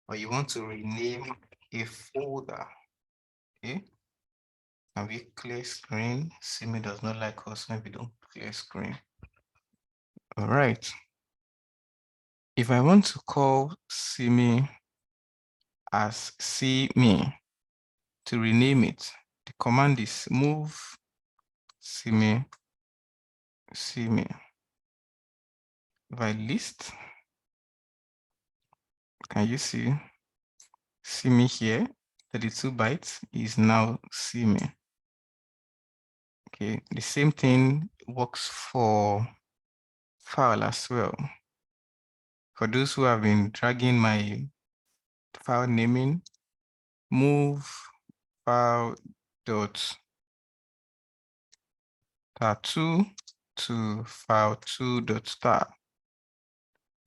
or you want to rename a folder, okay? And we clear screen. Simi does not like us when we don't clear screen. All right. If I want to call Simi as Simi to rename it, the command is move Simi. If I list, can you see Simi here? 32 bytes is now Simi. Okay, the same thing works for file as well. For those who have been dragging my file naming, move file dot tar2 to file2 dot tar.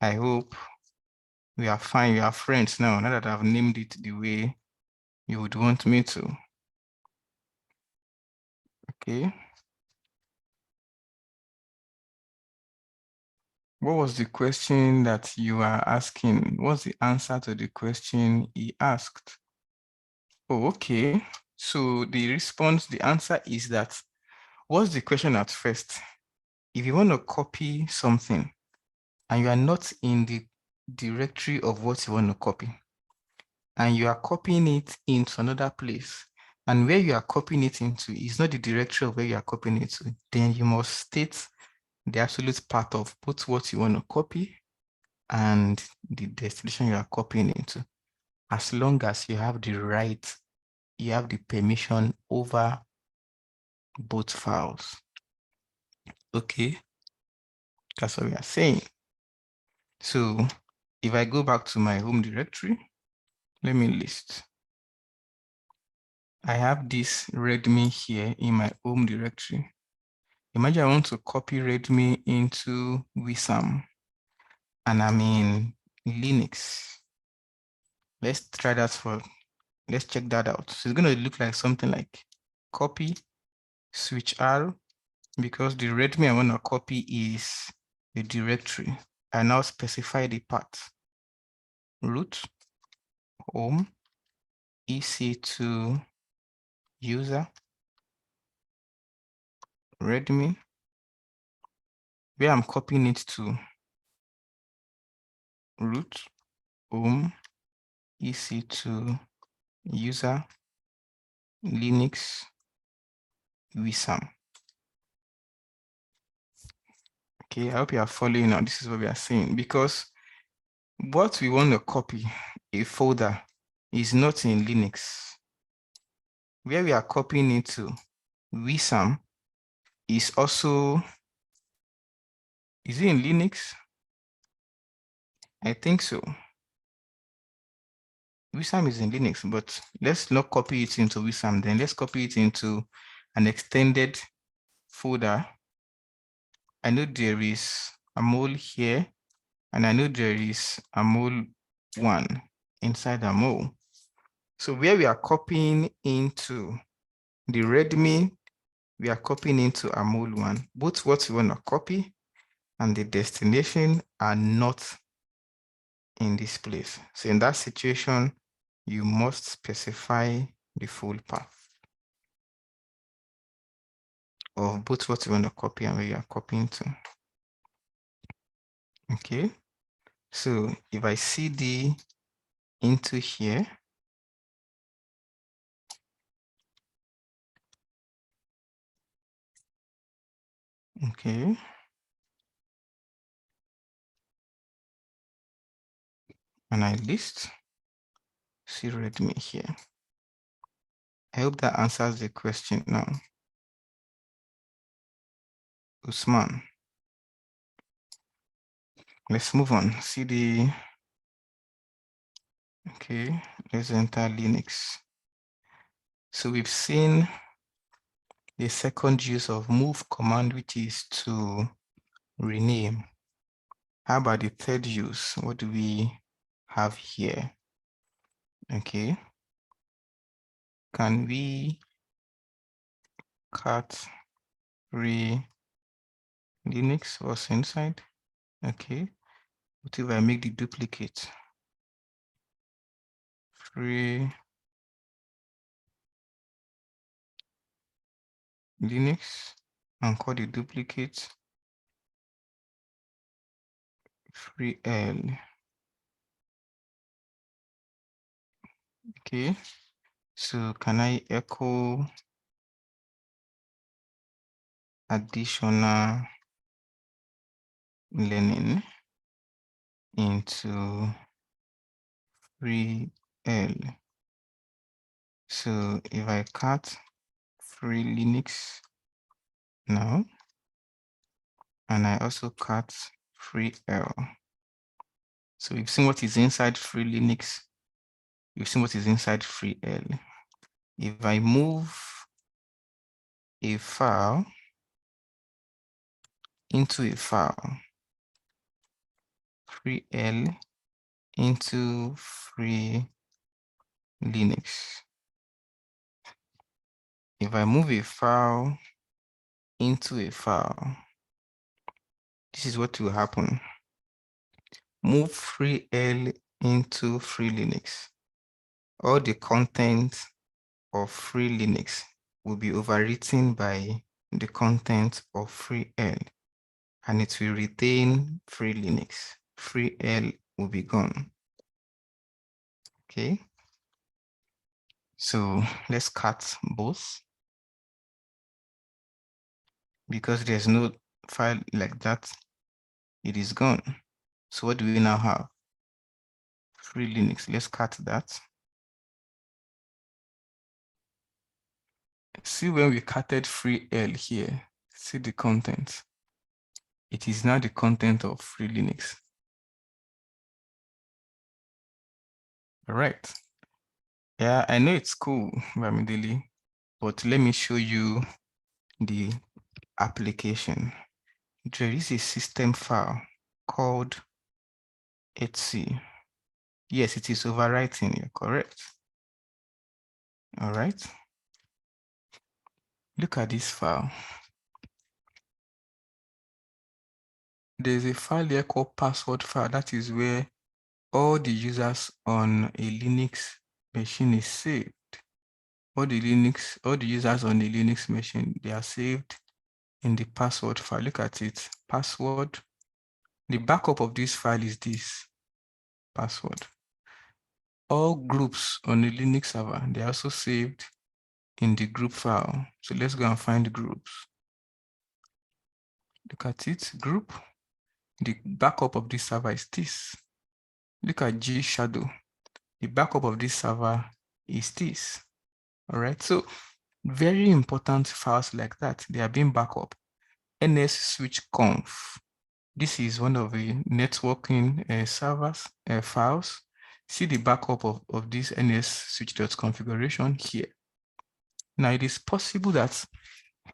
I hope we are fine, we are friends now that I've named it the way you would want me to. Okay. What was the question that you are asking? What's the answer to the question he asked? Oh, okay. So the response, the answer is that, what's the question at first? If you want to copy something and you are not in the directory of what you want to copy, and you are copying it into another place, and where you are copying it into is not the directory of where you are copying it to, then you must state the absolute part of both what you want to copy and the destination you are copying into, as long as you have the right, you have the permission over both files. Okay, that's what we are saying. So if I go back to my home directory, let me list. I have this readme here in my home directory. Imagine I want to copy readme into WSAM and I'm in Linux. Let's try that let's check that out. So it's going to look like something like copy, switch R, because the readme I want to copy is the directory. I now specify the path: root, home, EC2 user, readme, where I'm copying it to root, home, EC2 user, Linux, WSAM. Okay, I hope you are following now. This is what we are saying, because what we want to copy, a folder, is not in Linux. Where we are copying into VSAM is also, is it in Linux? I think so. VSAM is in Linux, but let's not copy it into VSAM. Then let's copy it into an extended folder. I know there is a mole here, and I know there is a mole 1 inside a mole. So where we are copying into the README, we are copying into a mole 1. Both what we want to copy and the destination are not in this place. So in that situation, you must specify the full path of both what you want to copy and where you are copying to. Okay, so if I cd into here, okay, and I list, see README here. I hope that answers the question now. Usman. Let's move on. CD. Okay, let's enter Linux. So we've seen the second use of move command, which is to rename. How about the third use? What do we have here? Okay. Can we cut free Linux? What's inside? Okay. What if I make the duplicate? Free Linux and call the duplicate free L. Okay. So can I echo additional learning into free L? So if I cut free Linux now, and I also cut free L. So we've seen what is inside free Linux. We've seen what is inside free L. If I move a file into a file, free L into free Linux. If I move a file into a file, this is what will happen. Move free L into free Linux. All the content of free Linux will be overwritten by the content of free L, and it will retain free Linux. Free L will be gone. Okay. So let's cut both, because there's no file like that. It is gone. So what do we now have? Free Linux. Let's cut that. See, when we cutted free L here, see the content. It is now the content of free Linux. All right. Yeah, I know it's cool, Bamidele, but let me show you the application. There is a system file called etc. Yes, it is overwriting, you're correct. All right. Look at this file. There's a file here called password file. That is where all the users on a Linux machine is saved. All the users on the Linux machine, they are saved in the password file. Look at it, password. The backup of this file is this, password. All groups on the Linux server, they are also saved in the group file. So let's go and find the groups. Look at it, group. The backup of this server is this. Look at G shadow. The backup of this server is this. All right. So very important files like that, they are being backup. NS switch conf. This is one of the networking servers files. See the backup of this NS switch.configuration here. Now it is possible that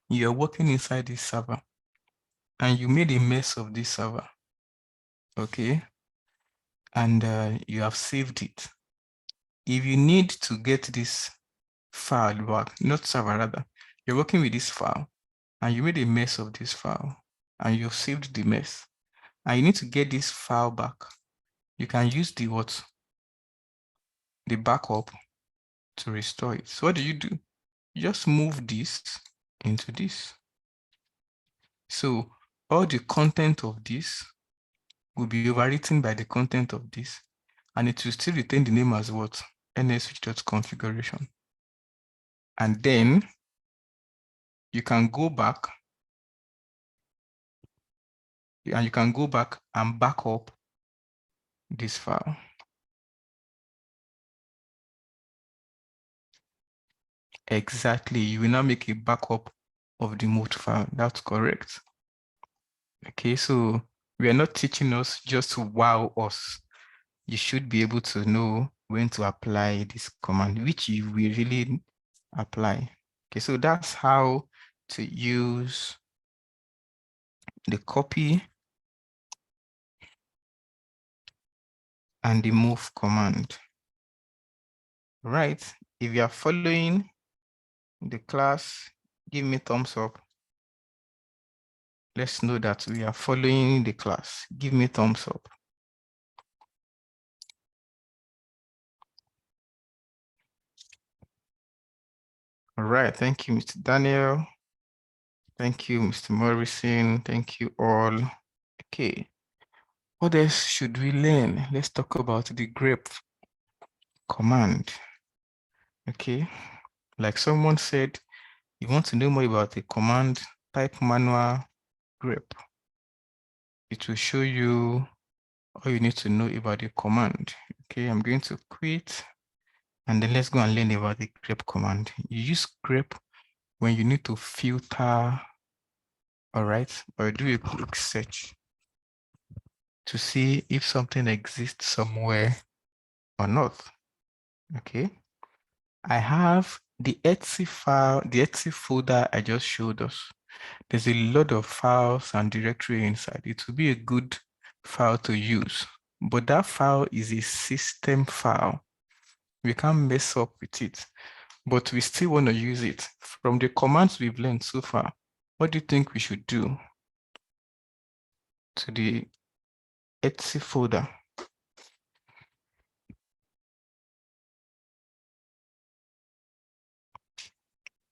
you're working inside this server and you made a mess of this server. Okay. And you have saved it. If you need to get this file back, not server rather, you're working with this file and you made a mess of this file and you've saved the mess and you need to get this file back. You can use the what? The backup to restore it. So what do? You just move this into this. So all the content of this will be overwritten by the content of this, and it will still retain the name as what? nswitch.configuration. And then you can go back and back up this file. Exactly, you will now make a backup of the moved file. That's correct. Okay, so we are not teaching us just to wow us. You should be able to know when to apply this command, which you will really apply. Okay, so that's how to use the copy and the move command. Right, if you are following the class, give me thumbs up. Let's know that we are following the class. Give me thumbs up. All right, thank you, Mr. Daniel. Thank you, Mr. Morrison. Thank you all. Okay, what else should we learn? Let's talk about the grep command. Okay, like someone said, you want to know more about the command, type manual grep. It will show you all you need to know about the command. Okay, I'm going to quit and then let's go and learn about the grep command. You use grep when you need to filter, all right, or do a quick search to see if something exists somewhere or not. Okay, I have the Etsy file, the Etsy folder I just showed us. There's a lot of files and directory inside. It will be a good file to use, but that file is a system file. We can't mess up with it, but we still want to use it. From the commands we've learned so far, what do you think we should do to the Etsy folder?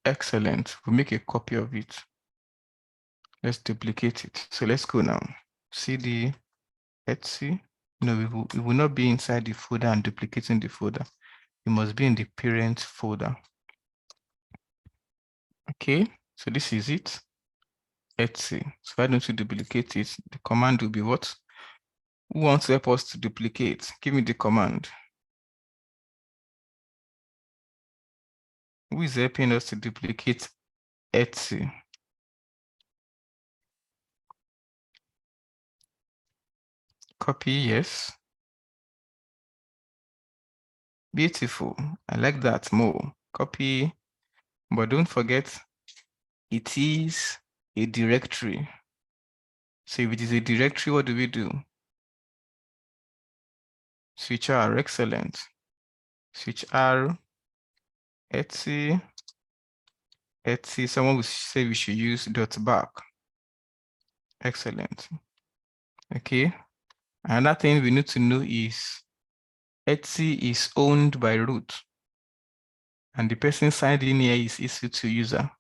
Excellent. We'll make a copy of it. Let's duplicate it. So let's go now. CD Etsy. No, we will not be inside the folder and duplicating the folder. It must be in the parent folder. Okay, so this is it. Etsy. So why don't you duplicate it? The command will be what? Who wants to help us to duplicate? Give me the command. Who is helping us to duplicate Etsy? Copy, yes. Beautiful. I like that more. Copy, but don't forget, it is a directory. So if it is a directory, what do we do? Switch R, excellent. Switch R, Etsy, someone will say we should use .back. Excellent. Okay. Another thing we need to know is Etsy is owned by root. And the person signed in here is EC2 user.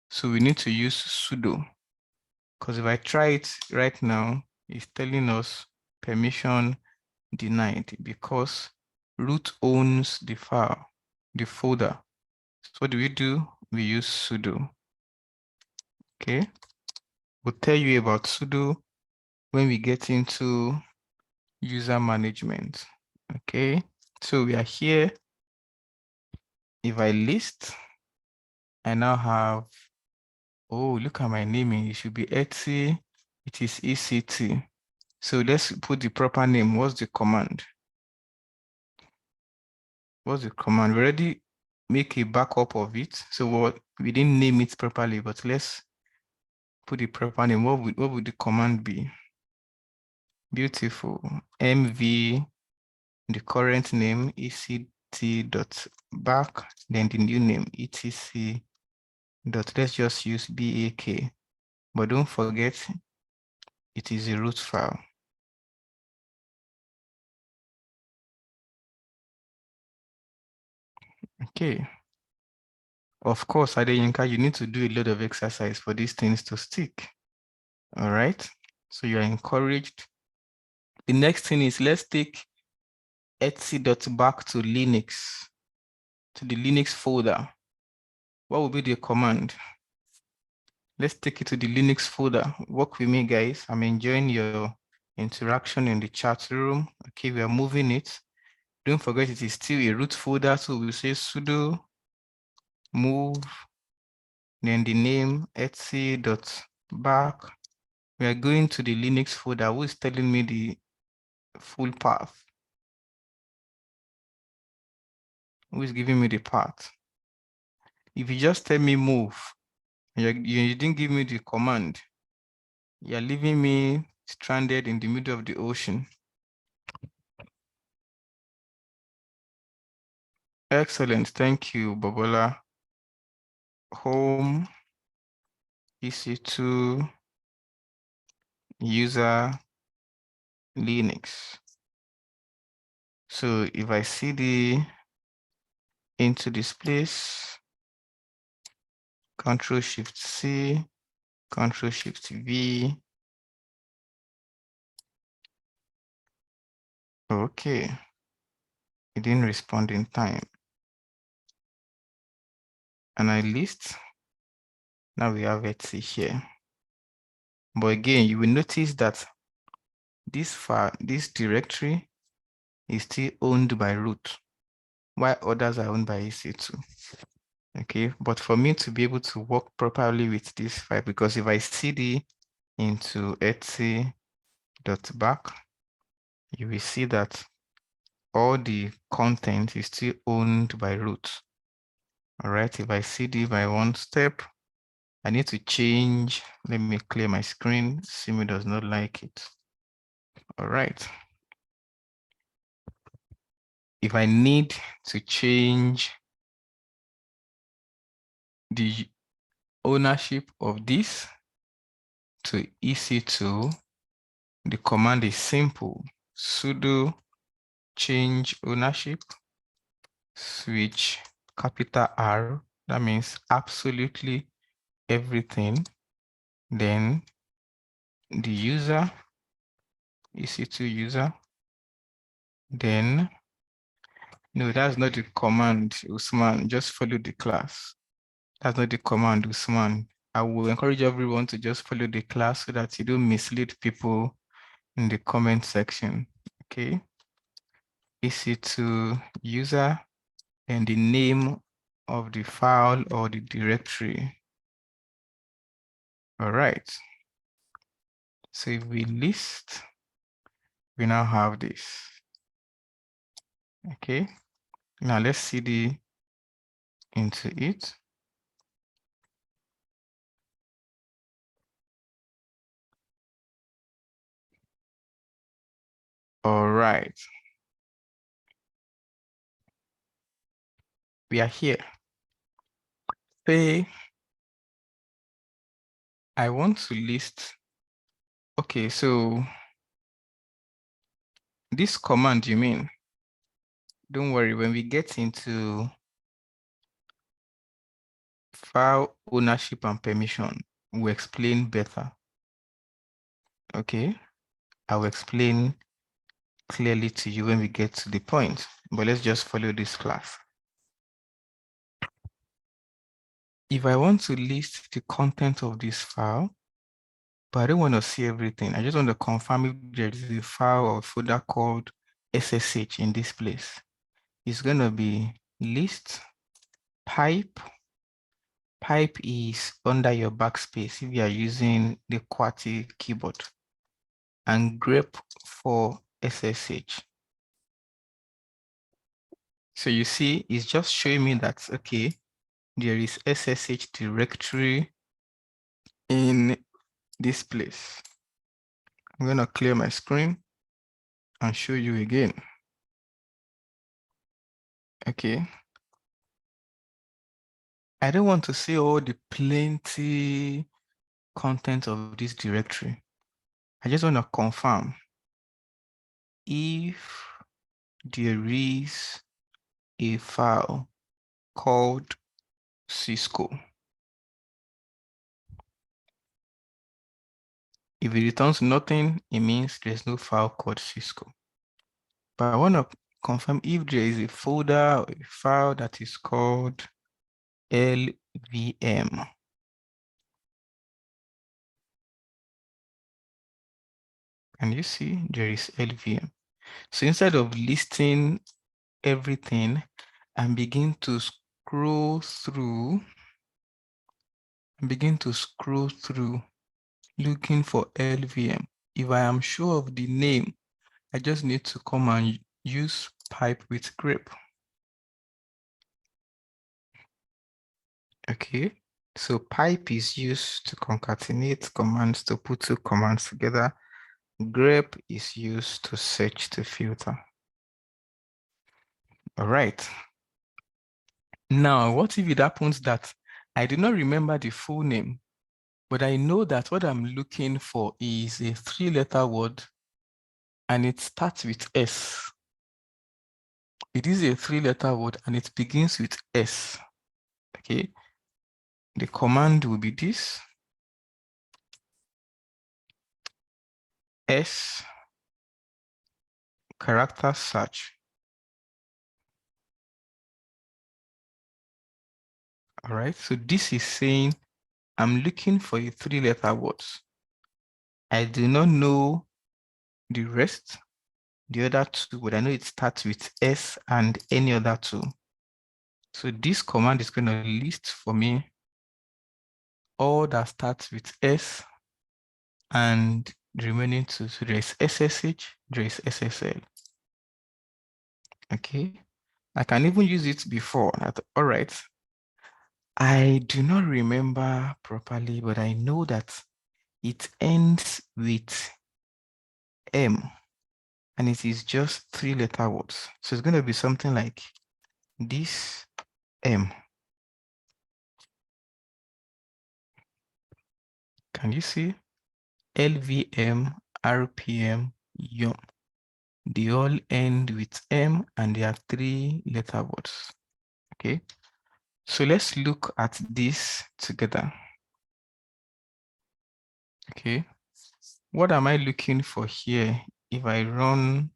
So we need to use sudo. Because if I try it right now, it's telling us permission denied because root owns the file, the folder. So what do? We use sudo. Okay. We'll tell you about sudo when we get into user management. Okay, so we are here. If I list, I now have, oh, look at my naming. It should be Etsy. It is ECT. So let's put the proper name. What's the command? What's the command? We already make a backup of it. So what we didn't name it properly, but let's put the proper name. What would the command be? Beautiful. MV, the current name, ECT.back, then the new name, etc. Let's just use BAK. But don't forget, it is a root file. Okay. Of course, Adeyinka, you need to do a lot of exercise for these things to stick. All right. So you are encouraged. The next thing is let's take etc.back to Linux, to the Linux folder. What will be the command? Let's take it to the Linux folder. Work with me, guys. I'm enjoying your interaction in the chat room. Okay, we are moving it. Don't forget it is still a root folder. So we'll say sudo move, then the name etc.back. We are going to the Linux folder. Who is telling me the full path? Who is giving me the path? If you just tell me move, you didn't give me the command, you're leaving me stranded in the middle of the ocean. Excellent. Thank you, Bobola. Home, EC2, user, Linux. So if I cd into this place, Control-Shift-C, Control-Shift-V. Okay. It didn't respond in time. And I list. Now we have Etsy here. But again, you will notice that this file, this directory is still owned by root, while others are owned by EC2. Okay, but for me to be able to work properly with this file, because if I cd into etsy.back, you will see that all the content is still owned by root. All right, if I cd by one step, I need to change. Let me clear my screen. Simi does not like it. All right. If I need to change the ownership of this to EC2, the command is simple. Sudo change ownership, switch capital R. That means absolutely everything. Then the user, EC2 user. Then, no, that's not the command, Usman. Just follow the class. That's not the command, Usman. I will encourage everyone to just follow the class so that you don't mislead people in the comment section. Okay. EC2 user and the name of the file or the directory. All right. So if we list, we now have this. Okay. Now let's cd into it. All right. We are here. Say, I want to list. Okay, so this command, you mean? Don't worry, when we get into file ownership and permission, we'll explain better. Okay, I will explain clearly to you when we get to the point, but let's just follow this class. If I want to list the content of this file, but I don't want to see everything. I just want to confirm if there is a file or folder called SSH in this place. It's going to be list pipe. Pipe is under your backspace if you are using the QWERTY keyboard, and grep for SSH. So you see, it's just showing me that, okay, there is SSH directory in this place. I'm going to clear my screen and show you again. Okay. I don't want to see all the plenty content of this directory. I just want to confirm if there is a file called Cisco. If it returns nothing, it means there's no file called Cisco. But I want to confirm if there is a folder or a file that is called LVM. Can you see there is LVM? So instead of listing everything and begin to scroll through, looking for LVM. If I am sure of the name, I just need to come and use pipe with grep. Okay, so pipe is used to concatenate commands, to put two commands together. Grep is used to search, to filter. All right. Now, what if it happens that I do not remember the full name, but I know that what I'm looking for is a 3-letter word and it starts with S. It is a 3-letter word and it begins with S. Okay. The command will be this. S character search. All right. So this is saying I'm looking for a 3-letter word. I do not know the rest, the other two, but I know it starts with S and any other two. So this command is going to list for me all that starts with S and the remaining two. So there is SSH, there is SSL. Okay. I can even use it before. All right. I do not remember properly, but I know that it ends with M and it is just 3-letter words. So it's going to be something like this M. Can you see? LVM, RPM, YUM. They all end with M and they are 3-letter words. Okay. So let's look at this together. Okay. What am I looking for here? If I run,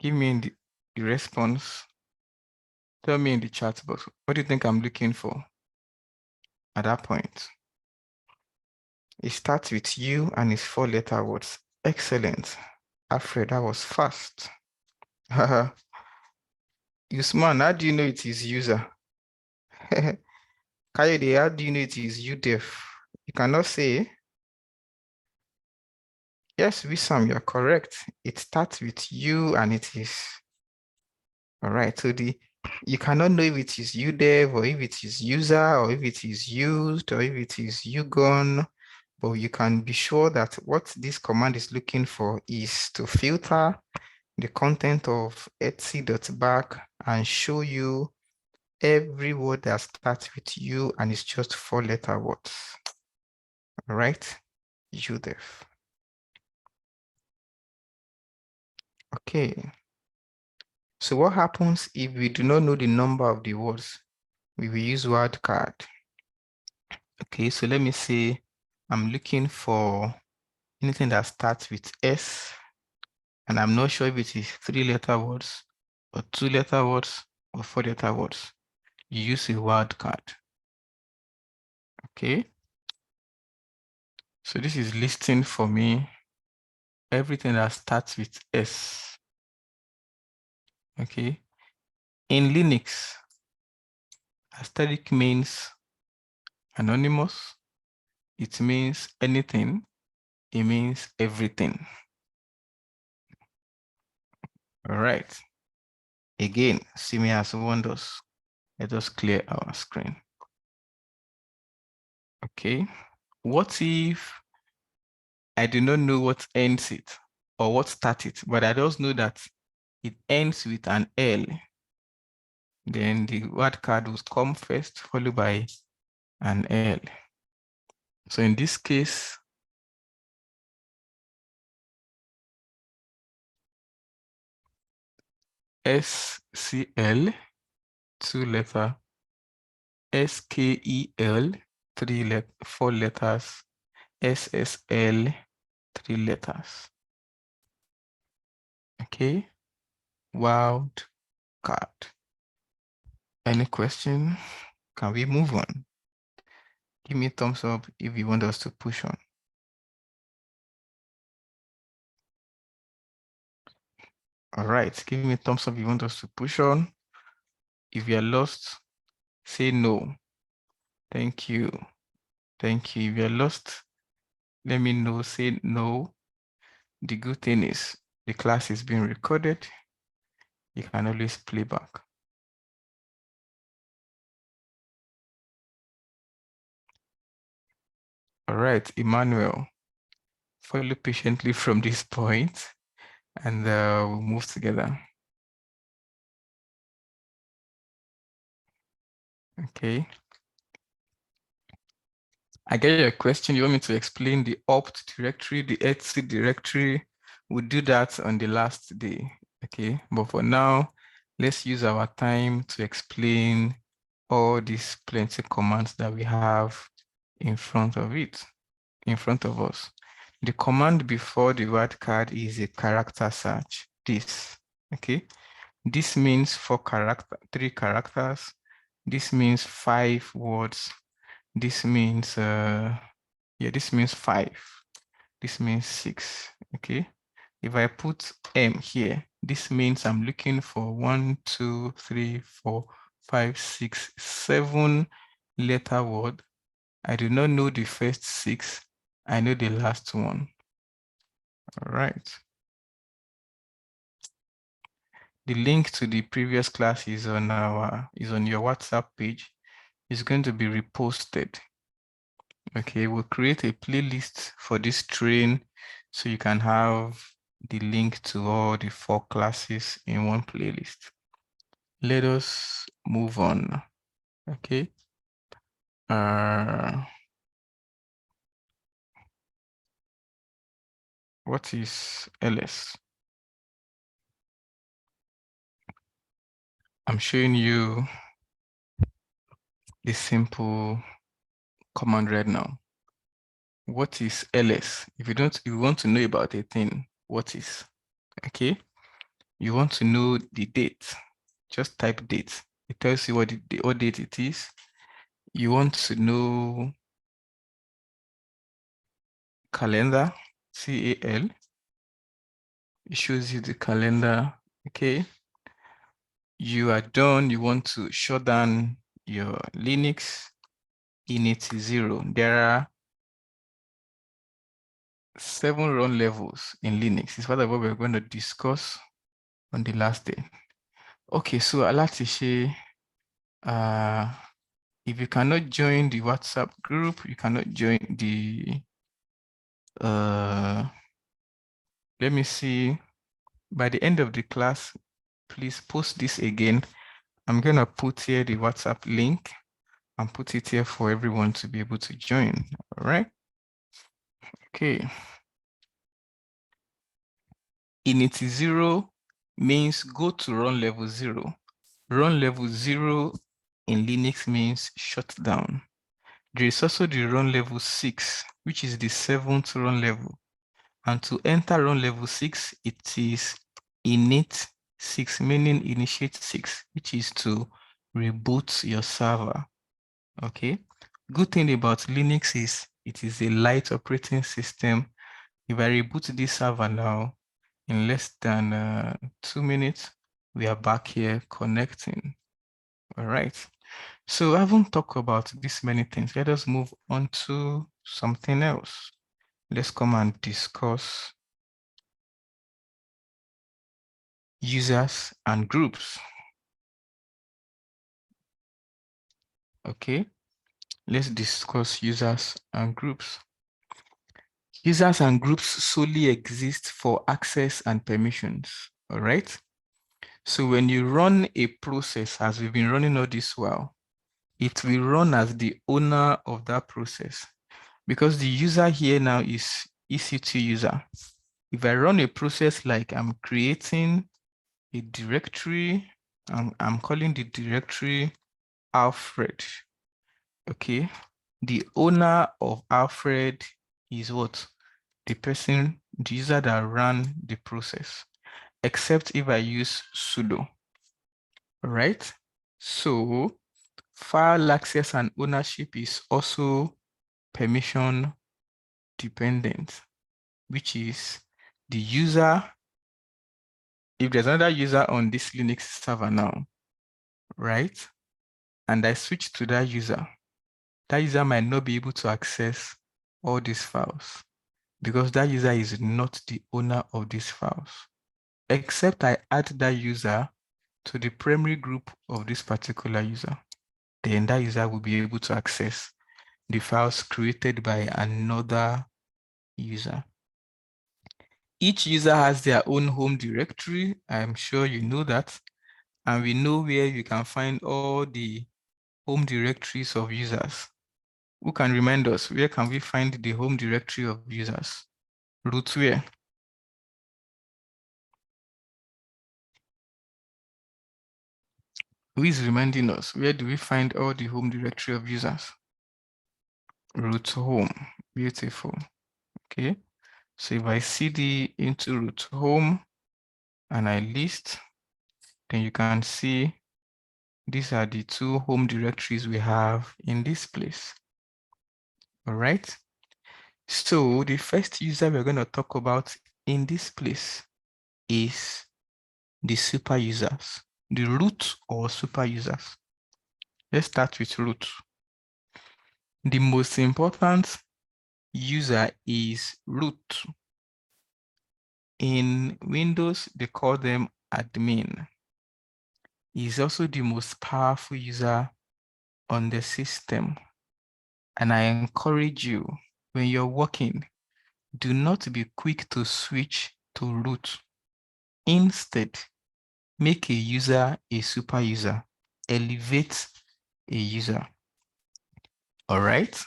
give me in the response. Tell me in the chat box, what do you think I'm looking for at that point? It starts with U and it's 4-letter words. Excellent. Alfred, that was fast. Usman, how do you know it is user? Kayode, how do you know it is UDEF? You cannot say. Yes, Wissam, you're correct. It starts with U and it is. All right, so you cannot know if it is UDEV or if it is user or if it is used or if it is UGON, but you can be sure that what this command is looking for is to filter the content of etc.back and show you every word that starts with U and it's just 4-letter words. All right, UDEV. Okay. So what happens if we do not know the number of the words? We will use wildcard. Okay, so let me say I'm looking for anything that starts with S, and I'm not sure if it is 3-letter words or 2-letter words or 4-letter words. you use a wildcard. Okay. So this is listing for me everything that starts with S. Okay. In Linux, asterisk means anonymous. It means anything. It means everything. All right. Again, see me as Windows. Let us clear our screen. Okay. What if I do not know what ends it or what starts it, but I just know that it ends with an L? Then the word card will come first, followed by an L. So in this case, SCL, 2-letter, SKEL, 4 letters, SSL, 3 letters. Okay, wild card. Any question? Can we move on? Give me a thumbs up if you want us to push on. All right, give me a thumbs up if you want us to push on. If you are lost, say no. Thank you. Thank you. If you're lost, let me know, say no. The good thing is the class is being recorded. You can always play back. All right, Emmanuel, follow patiently from this point and we'll move together. Okay. I get your question. You want me to explain the opt directory, the etc directory? We'll do that on the last day. Okay. But for now, let's use our time to explain all these plenty commands that we have in front of us. The command before the word card is a character search. This. Okay. This means 3 characters. This means 5 words. This means this means 5. This means 6. Okay. If I put M here, this means I'm looking for 1, 2, 3, 4, 5, 6, 7 letter word. I do not know the first 6. I know the last one. All right. The link to the previous class is on your WhatsApp page. It's going to be reposted. Okay, we'll create a playlist for this train so you can have the link to all the 4 classes in one playlist. Let us move on. Okay. What is ls? I'm showing you the simple command right now. What is ls? If you want to know about a thing, what is? Okay. You want to know the date, just type date. It tells you what date it is. You want to know calendar, CAL. It shows you the calendar. Okay. You are done. You want to shut down your Linux. Init 0. There are 7 run levels in Linux. It's part of what we're going to discuss on the last day. Okay, so Alatishe, if you cannot join the WhatsApp group, you cannot join the, let me see, by the end of the class, please post this again. I'm going to put here the WhatsApp link and put it here for everyone to be able to join. All right. Okay. Init 0 means go to run level 0. Run level 0 in Linux means shut down. There is also the run level 6, which is the 7th run level. And to enter run level 6, it is init 6, meaning initiate 6, which is to reboot your server. Okay. Good thing about Linux is it is a light operating system. If I reboot this server now, in less than 2 minutes, we are back here connecting. All right. So I haven't talked about this many things. Let us move on to something else. Let's come and discuss users and groups. Okay, let's discuss users and groups. Users and groups solely exist for access and permissions. All right. So when you run a process, as we've been running all this while, it will run as the owner of that process, because the user here now is EC2 user. If I run a process like I'm creating a directory, I'm calling the directory Alfred. Okay, the owner of Alfred is what? The person, the user that ran the process, except if I use sudo. All right. So file access and ownership is also permission dependent, which is the user. If there's another user on this Linux server now, right, and I switch to that user might not be able to access all these files because that user is not the owner of these files, except I add that user to the primary group of this particular user. Then that user will be able to access the files created by another user. Each user has their own home directory. I'm sure you know that. And we know where you can find all the home directories of users. Who can remind us? Where can we find the home directory of users? Root where? Who is reminding us? Where do we find all the home directory of users? Root home. Beautiful. Okay. So if I cd into root home and I list, then you can see these are the two home directories we have in this place. All right. So the first user we're going to talk about in this place is the super users, the root or super users. Let's start with root. The most important user is root. In Windows, they call them admin. He's also the most powerful user on the system. And I encourage you, when you're working, do not be quick to switch to root. Instead, make a user a super user. Elevate a user. All right.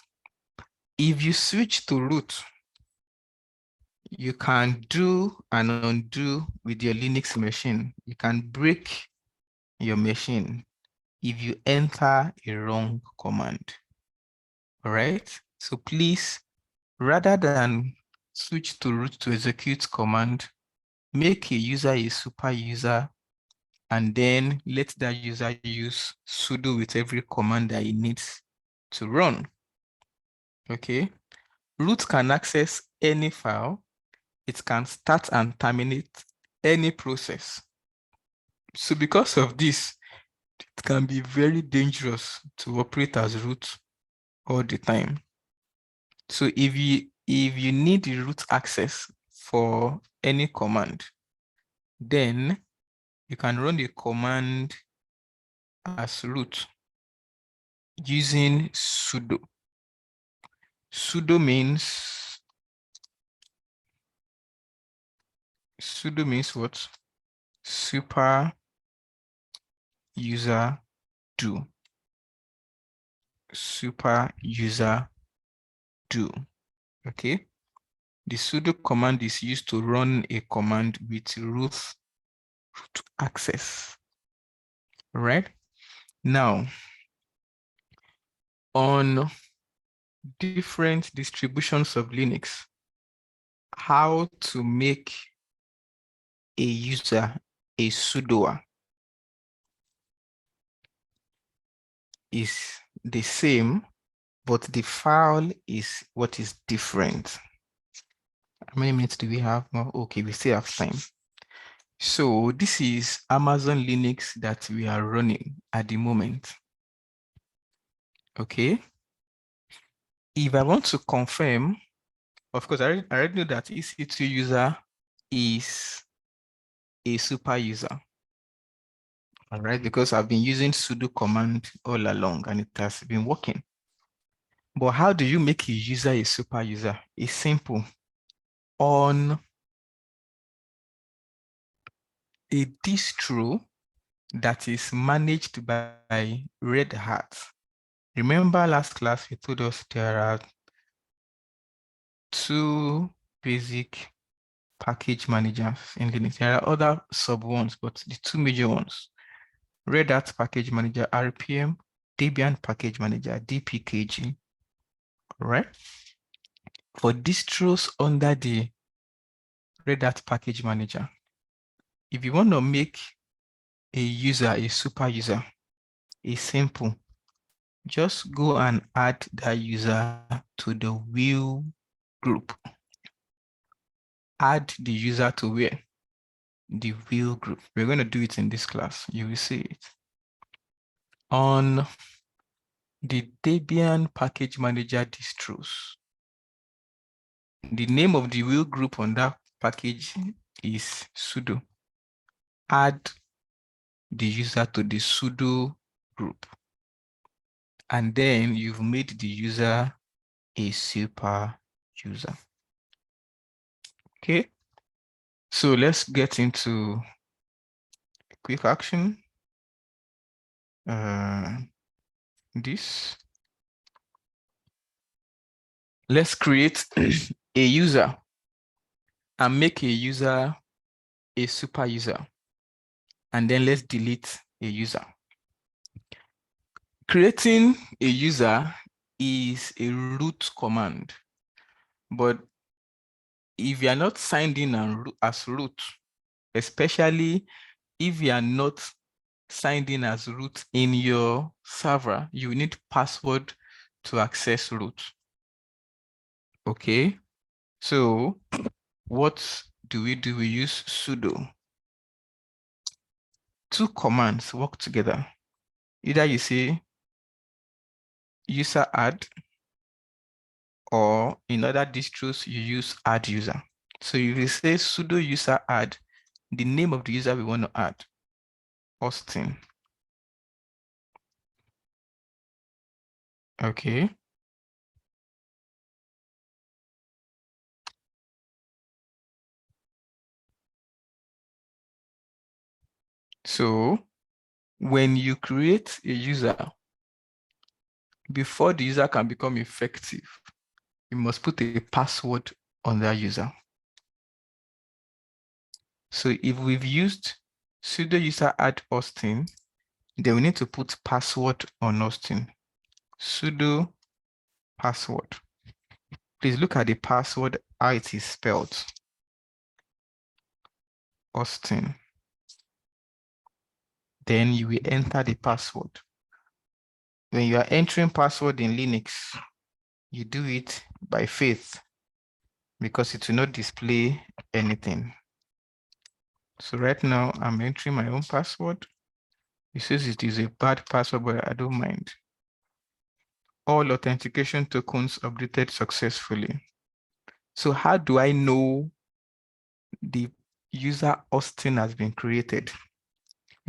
If you switch to root, you can do and undo with your Linux machine. You can break your machine if you enter a wrong command. All right. So please, rather than switch to root to execute command, make a user a super user, and then let that user use sudo with every command that he needs to run. Okay. Root can access any file. It can start and terminate any process. So because of this, it can be very dangerous to operate as root all the time. So if you need the root access for any command, then you can run the command as root using sudo. Sudo means what? Super user do. Super user do. Okay. The sudo command is used to run a command with root access. Right? Now, on different distributions of Linux, how to make a user a sudoer. is the same, but the file is what is different. How many minutes do we have more? Okay, we still have time. So this is Amazon Linux that we are running at the moment. Okay. If I want to confirm, of course, I already know that EC2 user is a super user. All right, because I've been using sudo command all along and it has been working. But how do you make a user a super user? It's simple. On a distro that is managed by Red Hat. Remember last class, you told us there are two basic package managers in Linux. There are other sub ones, but the two major ones, Red Hat Package Manager, RPM, Debian Package Manager, DPKG, right? For distros under the Red Hat Package Manager, if you want to make a user a super user, it's simple. Just go and add that user to the wheel group. Add the user to where? The wheel group. We're going to do it in this class. You will see it. On the Debian Package Manager distros, the name of the wheel group on that package is sudo. Add the user to the sudo group. And then you've made the user a super user. Okay. So let's get into a quick action. This. Let's create a user and make a user a super user. And then let's delete a user. Creating a user is a root command, but if you are not signed in as root, especially if you are not signed in as root in your server, you need password to access root. Okay, so what do? We use sudo. Two commands work together. Either you say user add, or in other distros, you use add user. So if you say sudo user add, the name of the user we want to add, Austin. Okay. So when you create a user, before the user can become effective, you must put a password on that user. So if we've used sudo user add Austin, then we need to put password on Austin. Sudo password. Please look at the password, how it is spelled. Austin. Then you will enter the password. When you are entering password in Linux, you do it by faith because it will not display anything. So right now I'm entering my own password. It says it is a bad password, but I don't mind. All authentication tokens updated successfully. So how do I know the user Austin has been created?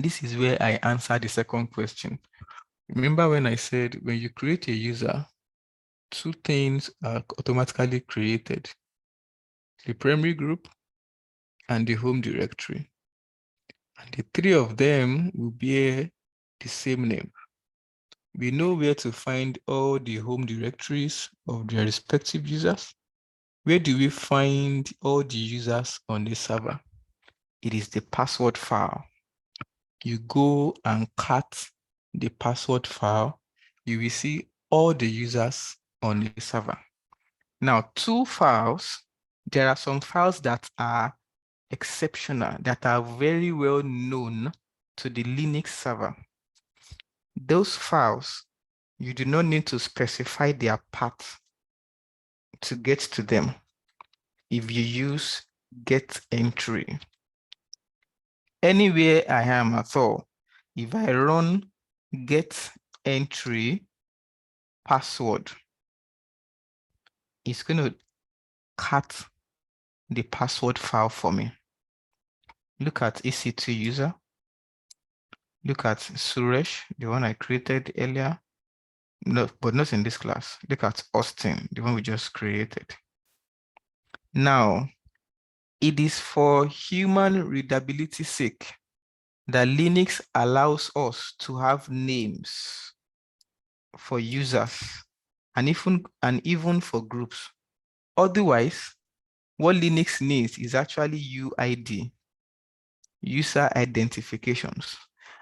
This is where I answer the second question. Remember when I said when you create a user, two things are automatically created: the primary group and the home directory. And the three of them will bear the same name. We know where to find all the home directories of their respective users. Where do we find all the users on the server? It is the password file. You go and cut the password file, you will see all the users on the server. Now, two files, there are some files that are exceptional, that are very well known to the Linux server. Those files You do not need to specify their path to get to them if you use get entry. Anywhere I am at all, if I run get entry password, it's going to cut the password file for me. Look at EC2 user. Look at Suresh, the one I created earlier. No, but not in this class. Look at Austin, the one we just created. Now, it is for human readability's sake that Linux allows us to have names for users and even for groups. Otherwise, what Linux needs is actually UID, user identifications.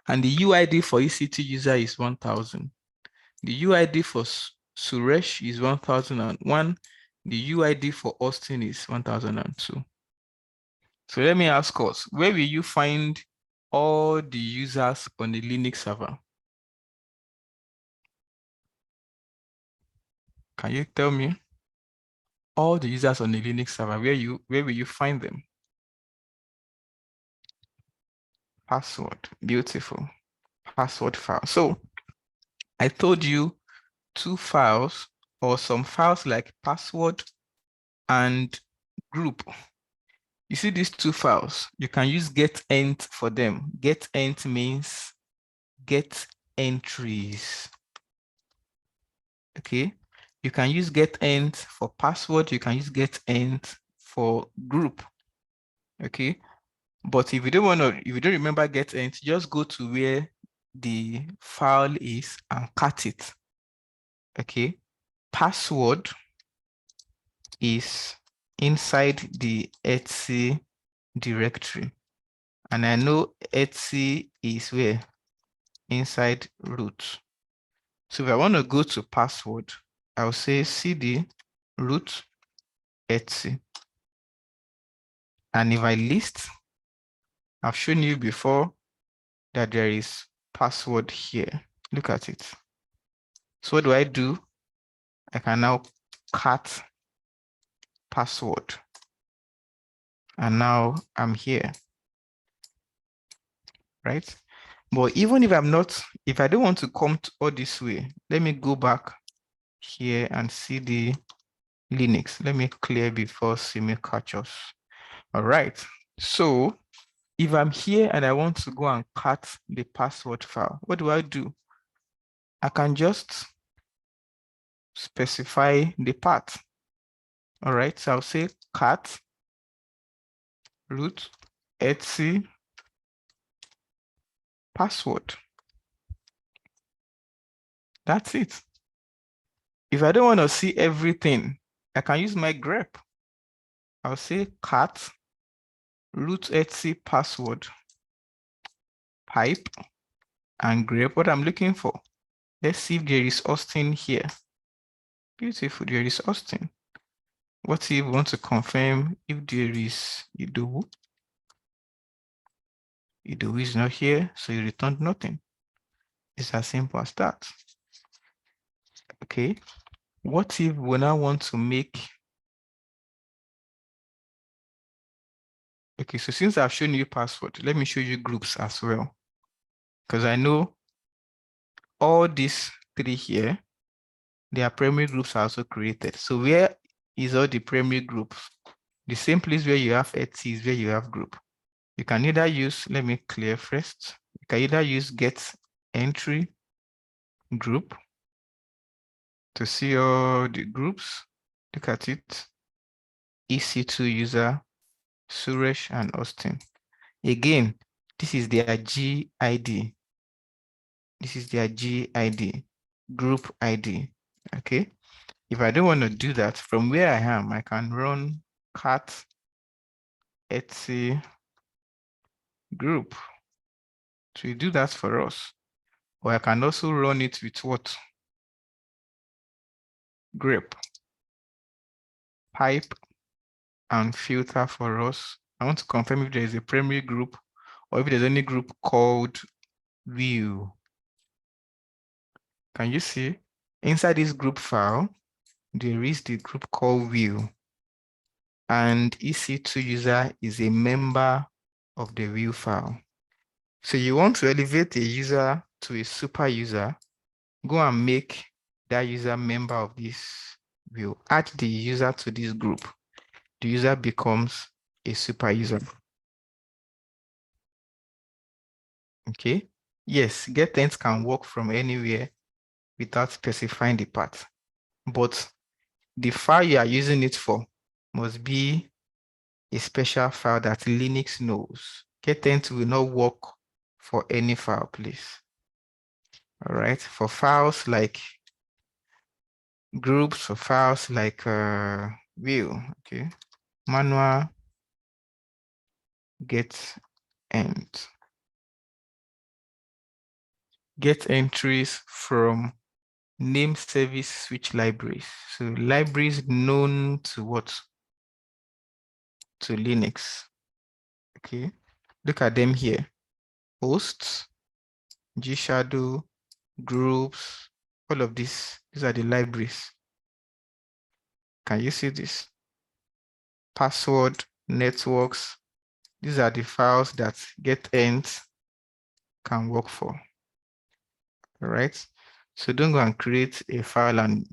And the UID for EC2 user is 1000. The UID for Suresh is 1001. The UID for Austin is 1002. So let me ask us, where will you find all the users on the Linux server? Can you tell me? All the users on the Linux server, where will you find them? Password, beautiful. Password file. So I told you two files or some files like password and group. You see these two files, you can use getEnt for them. GetEnt means get entries. Okay, you can use getEnt for password, you can use getEnt for group. Okay, but if you don't want to, if you don't remember getEnt, just go to where the file is and cut it. Okay, password is inside the etc directory, and I know etc is where? Inside root. So if I want to go to password, I'll say cd root etc. And if I list, I've shown you before that there is password here. Look at it. So what do? I can now cut password. And now I'm here, right? But even if if I don't want to come all this way, let me go back here and see the Linux. Let me clear before Simi catches. All right. So if I'm here and I want to go and cut the password file, what do? I can just specify the path. All right. So I'll say cut root etc password. That's it. If I don't want to see everything, I can use my grep. I'll say cat root etc password pipe and grep what I'm looking for. Let's see if there is Austin here. Beautiful, there is Austin. What if we want to confirm if there is Idowu? Idowu is not here, so you returned nothing. It's as simple as that. Okay, what if we now want to make, okay, so since I've shown you password, let me show you groups as well. Because I know all these three here, their primary groups are also created. So where is all the primary groups? The same place where you have etc is where you have group. You can either use, let me clear first. You can either use get entry group to see all the groups. Look at it. EC2 user, Suresh and Austin. Again, this is their GID. This is their GID, group ID. Okay. If I don't want to do that, from where I am, I can run cat etc group to do that for us. Or I can also run it with what? Grep, pipe, and filter for us. I want to confirm if there is a primary group or if there's any group called view. Can you see? Inside this group file, there is the group called view, and EC2 user is a member of the view file. So you want to elevate a user to a super user, go and make that user member of this view. Add the user to this group. The user becomes a super user. Okay. Yes, getEnt can work from anywhere without specifying the path, but the file you are using it for must be a special file that Linux knows. GetEnt will not work for any file, please. All right, for files like groups, or files like view, okay, manual getEnt. Get entries from name service switch libraries. So libraries known to what? To Linux. Okay, look at them here. Hosts, gshadow, groups, all of these are the libraries. Can you see this? Password, networks, these are the files that getEnt can work for. All right, so don't go and create a file and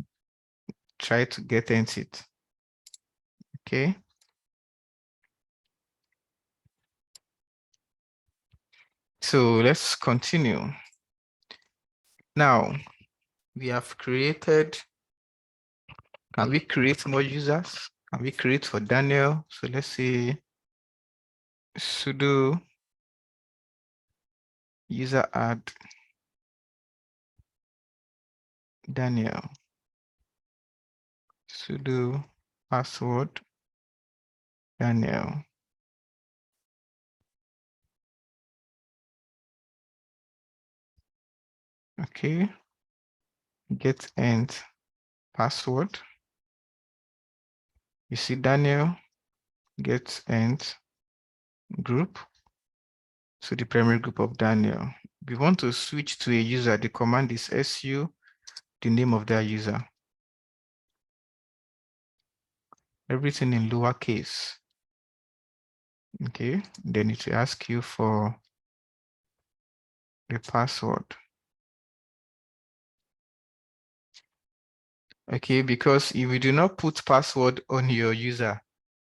try to getEnt it. Okay. So let's continue. Now, we have created, can we create more users? Can we create for Daniel? So let's say sudo user add Daniel, sudo password Daniel. Okay, getEnt password. You see Daniel, getEnt group. So the primary group of Daniel. We want to switch to a user. The command is su, the name of that user. Everything in lowercase. Okay, then it will ask you for the password. Okay, because if you do not put password on your user,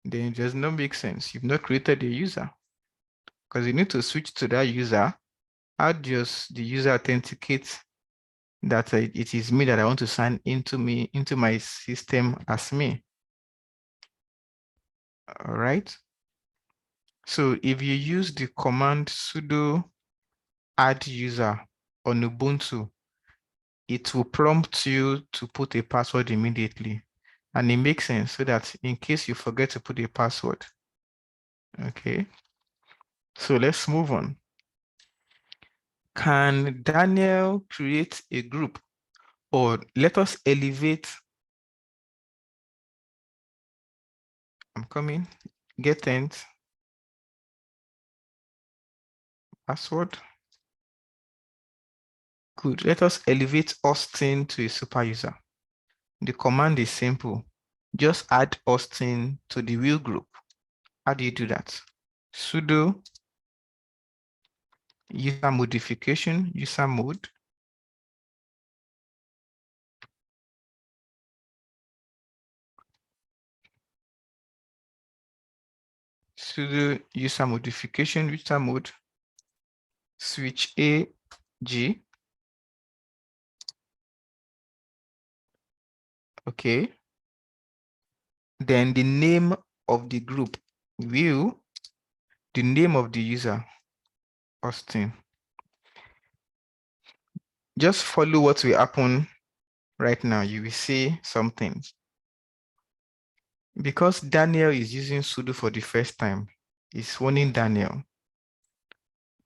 then it does not make sense. You've not created a user, because you need to switch to that user. How does the user authenticate that it is me that I want to sign into my system as me? All right. So if you use the command sudo add user on Ubuntu, it will prompt you to put a password immediately. And it makes sense so that in case you forget to put a password. Okay, so let's move on. Can Daniel create a group? Or let us elevate. I'm coming. getEnt password. Good. Let us elevate Austin to a super user. The command is simple. Just add Austin to the real group. How do you do that? Sudo user modification, user mode. Sudo user modification, user mode, switch AG. Okay. Then the name of the group, view, the name of the user, Austin. Just follow what will happen right now. You will see something. Because Daniel is using sudo for the first time, it's warning Daniel.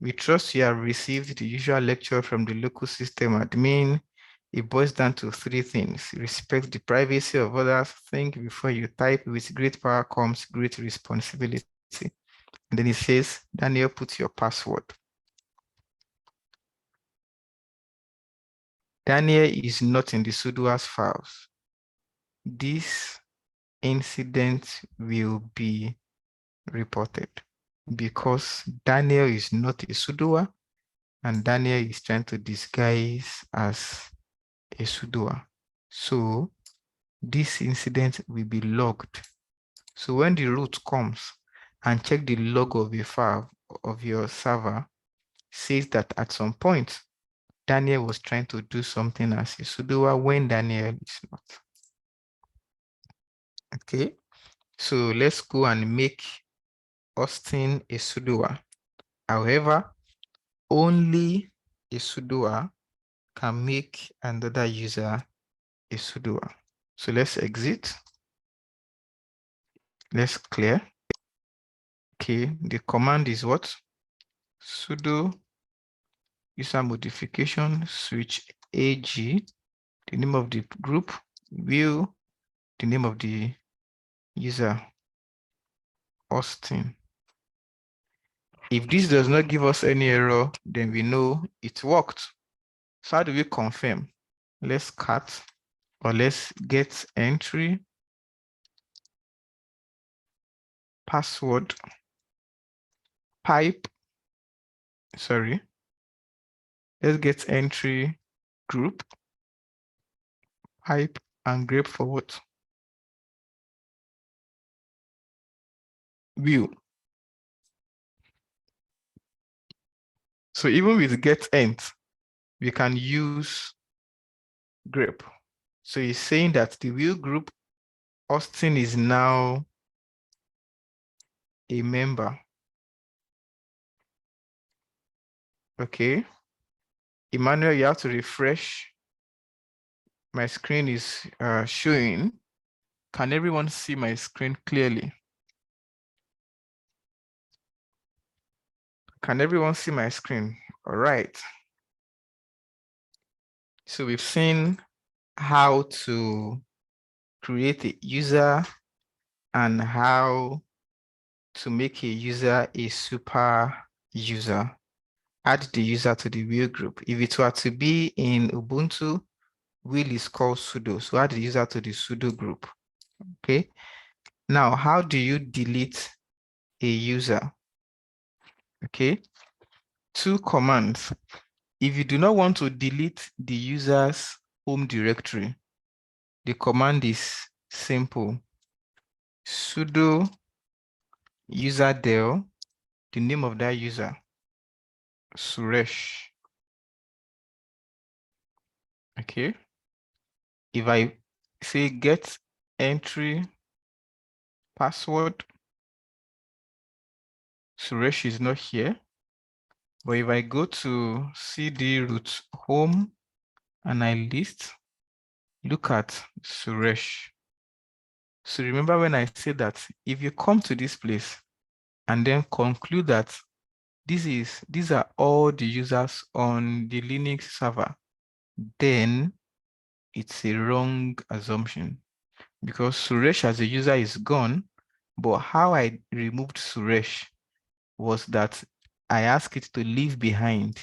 We trust you have received the usual lecture from the local system admin. It boils down to three things. Respect the privacy of others. Think before you type. With great power comes great responsibility. And then it says, Daniel, put your password. Daniel is not in the sudoers files. This incident will be reported because Daniel is not a sudoer and Daniel is trying to disguise as a sudoer. So this incident will be logged. So when the root comes and check the log of a file of your server, says that at some point, Daniel was trying to do something as a sudoer when Daniel is not. Okay, so let's go and make Austin a sudoer. However, only a sudoer can make another user a sudoer. So let's exit. Let's clear. Okay, the command is what? Sudo user modification switch AG, the name of the group, will, the name of the user, Austin. If this does not give us any error, then we know it worked. So how do we confirm? Let's cut or let's get entry, password, pipe, sorry. Let's get entry, group, pipe, and grape for what? View. So even with get ent, we can use grep. So it's saying that the wheel group, Austin is now a member. Okay. Emmanuel, you have to refresh. My screen is showing. Can everyone see my screen clearly? Can everyone see my screen? All right. So we've seen how to create a user and how to make a user a super user. Add the user to the wheel group. If it were to be in Ubuntu, wheel is called sudo. So add the user to the sudo group. Okay. Now, how do you delete a user? Okay. Two commands. If you do not want to delete the user's home directory, the command is simple. Sudo userdel, the name of that user, Suresh. Okay. If I say get entry password, Suresh is not here. But if I go to cd root home and I list, look at Suresh. So remember when I said that if you come to this place and then conclude that these are all the users on the Linux server, then it's a wrong assumption because Suresh as a user is gone. But how I removed Suresh was that I asked it to leave behind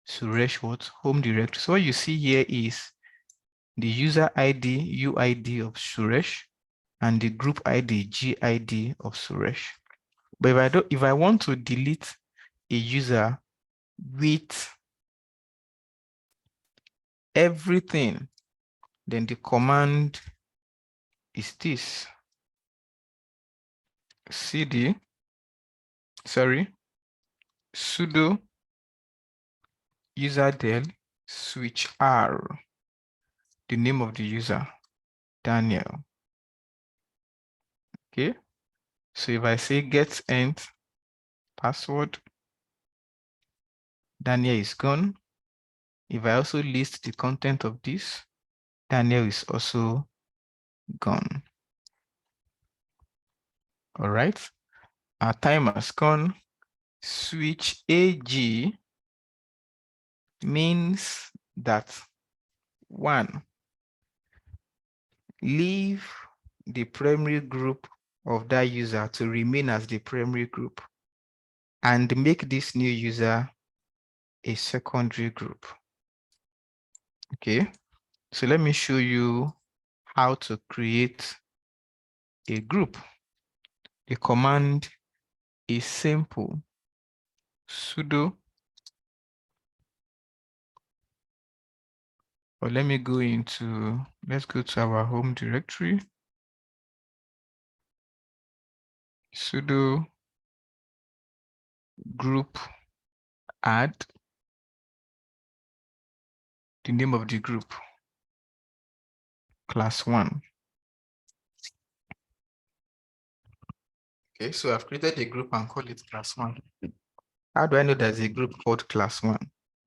Suresh what home directory. So what you see here is the user ID, UID of Suresh and the group ID, GID of Suresh. But if I want to delete a user with everything, then the command is this. Sudo userdel switch R, the name of the user, Daniel. Okay. So if I say get ent password, Daniel is gone. If I also list the content of this, Daniel is also gone. All right. Our time has gone. Switch AG means that one, leave the primary group of that user to remain as the primary group and make this new user a secondary group. Okay, so let me show you how to create a group. The command is simple. Sudo, or let me go into, let's go to our home directory. Sudo group add the name of the group, class 1. Okay, so I've created a group and call it class 1. How do I know there's a group called class 1?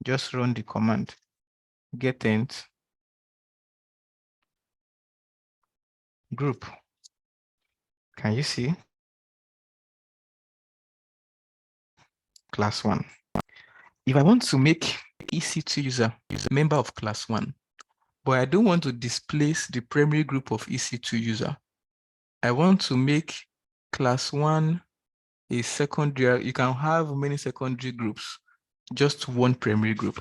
Just run the command get int group. Can you see? Class 1. If I want to make EC2 user a member of class 1, but I don't want to displace the primary group of EC2 user, I want to make class 1 a secondary. You can have many secondary groups, just one primary group.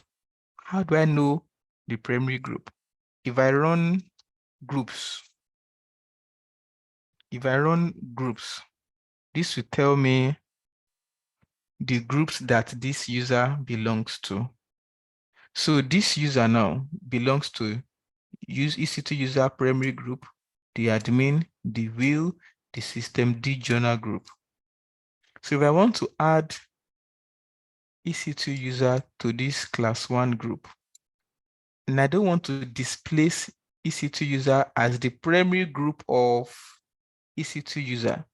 How do I know the primary group? If I run groups, this will tell me the groups that this user belongs to. So this user now belongs to EC2 user primary group, the admin, the wheel, the systemd journal group. So if I want to add EC2 user to this class 1 group, and I don't want to displace EC2 user as the primary group of EC2 user,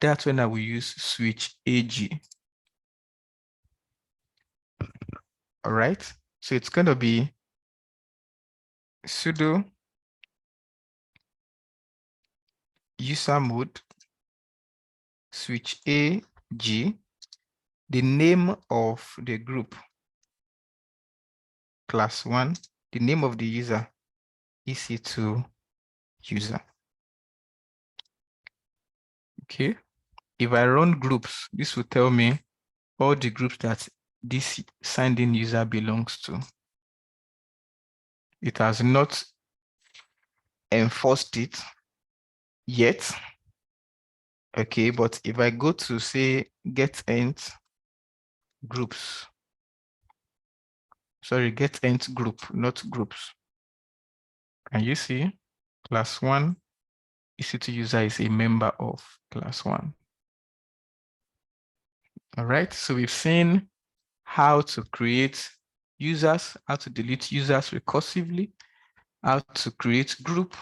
that's when I will use switch AG. All right, so it's going to be sudo user mode switch AG, the name of the group, class 1, the name of the user, EC2 user. Okay, if I run groups, this will tell me all the groups that this signed in user belongs to. It has not enforced it yet. Okay, but if I go to say get int groups, sorry, get int group, not groups. Can you see class 1 EC2 user is a member of class 1. All right, so we've seen how to create users, how to delete users recursively, how to create group,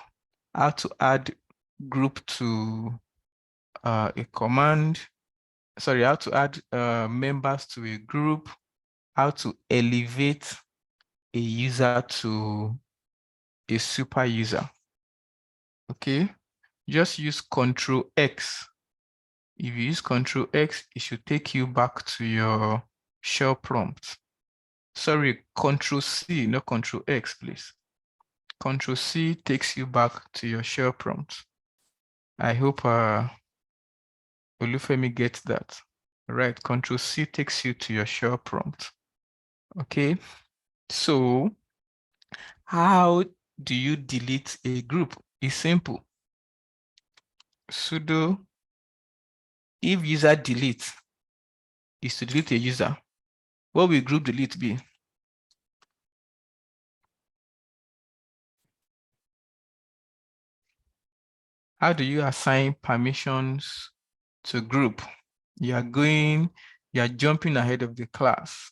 how to add group to a command, sorry, how to add members to a group, how to elevate a user to a super user. Okay, just use Control X. If you use Control X, it should take you back to your shell prompt. Sorry, Control C, not Control X, please. Control C takes you back to your shell prompt. I hope Olufemi gets that. All right, Control C takes you to your shell prompt. Okay, so how do you delete a group? It's simple. Sudo if user delete is to delete a user. What will group delete be? How do you assign permissions to group? You are jumping ahead of the class.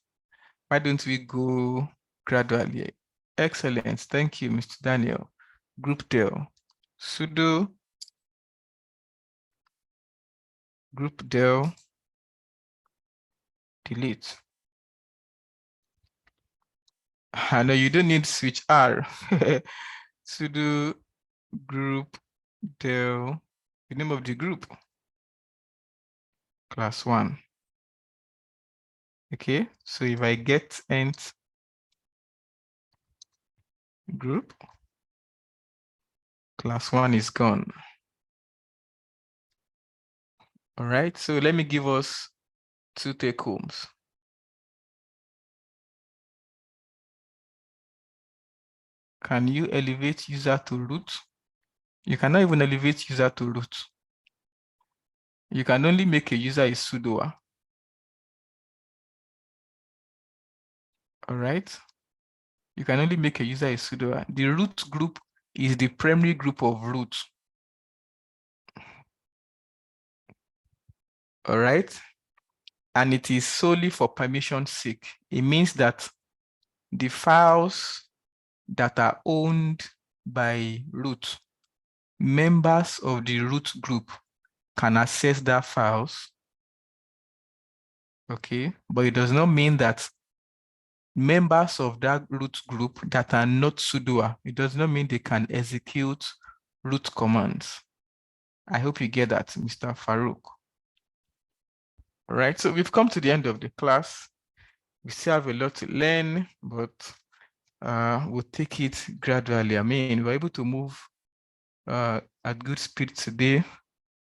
Why don't we go gradually? Excellent. Thank you, Mr. Daniel. Group del. Sudo group del delete. I know you don't need switch R. Sudo group del, the name of the group, class 1. Okay, so if I get int group, class 1 is gone. All right, so let me give us 2 take-homes. Can you elevate user to root? You cannot even elevate user to root. You can only make a user a sudoer. All right. You can only make a user a sudoer. The root group is the primary group of root. All right. And it is solely for permission sake. It means that the files that are owned by root, members of the root group can access that files. Okay, but it does not mean that members of that root group that are not sudoer, it does not mean they can execute root commands. I hope you get that, Mr. Farouk. All right, so we've come to the end of the class. We still have a lot to learn, but we'll take it gradually. I mean, we're able to move at good speed today.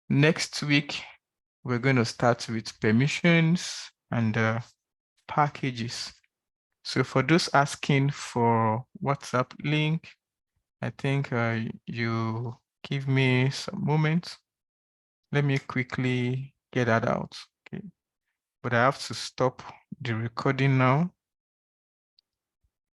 Next week, we're going to start with permissions and packages. So for those asking for WhatsApp link, I think you give me some moments. Let me quickly get that out. Okay. But I have to stop the recording now.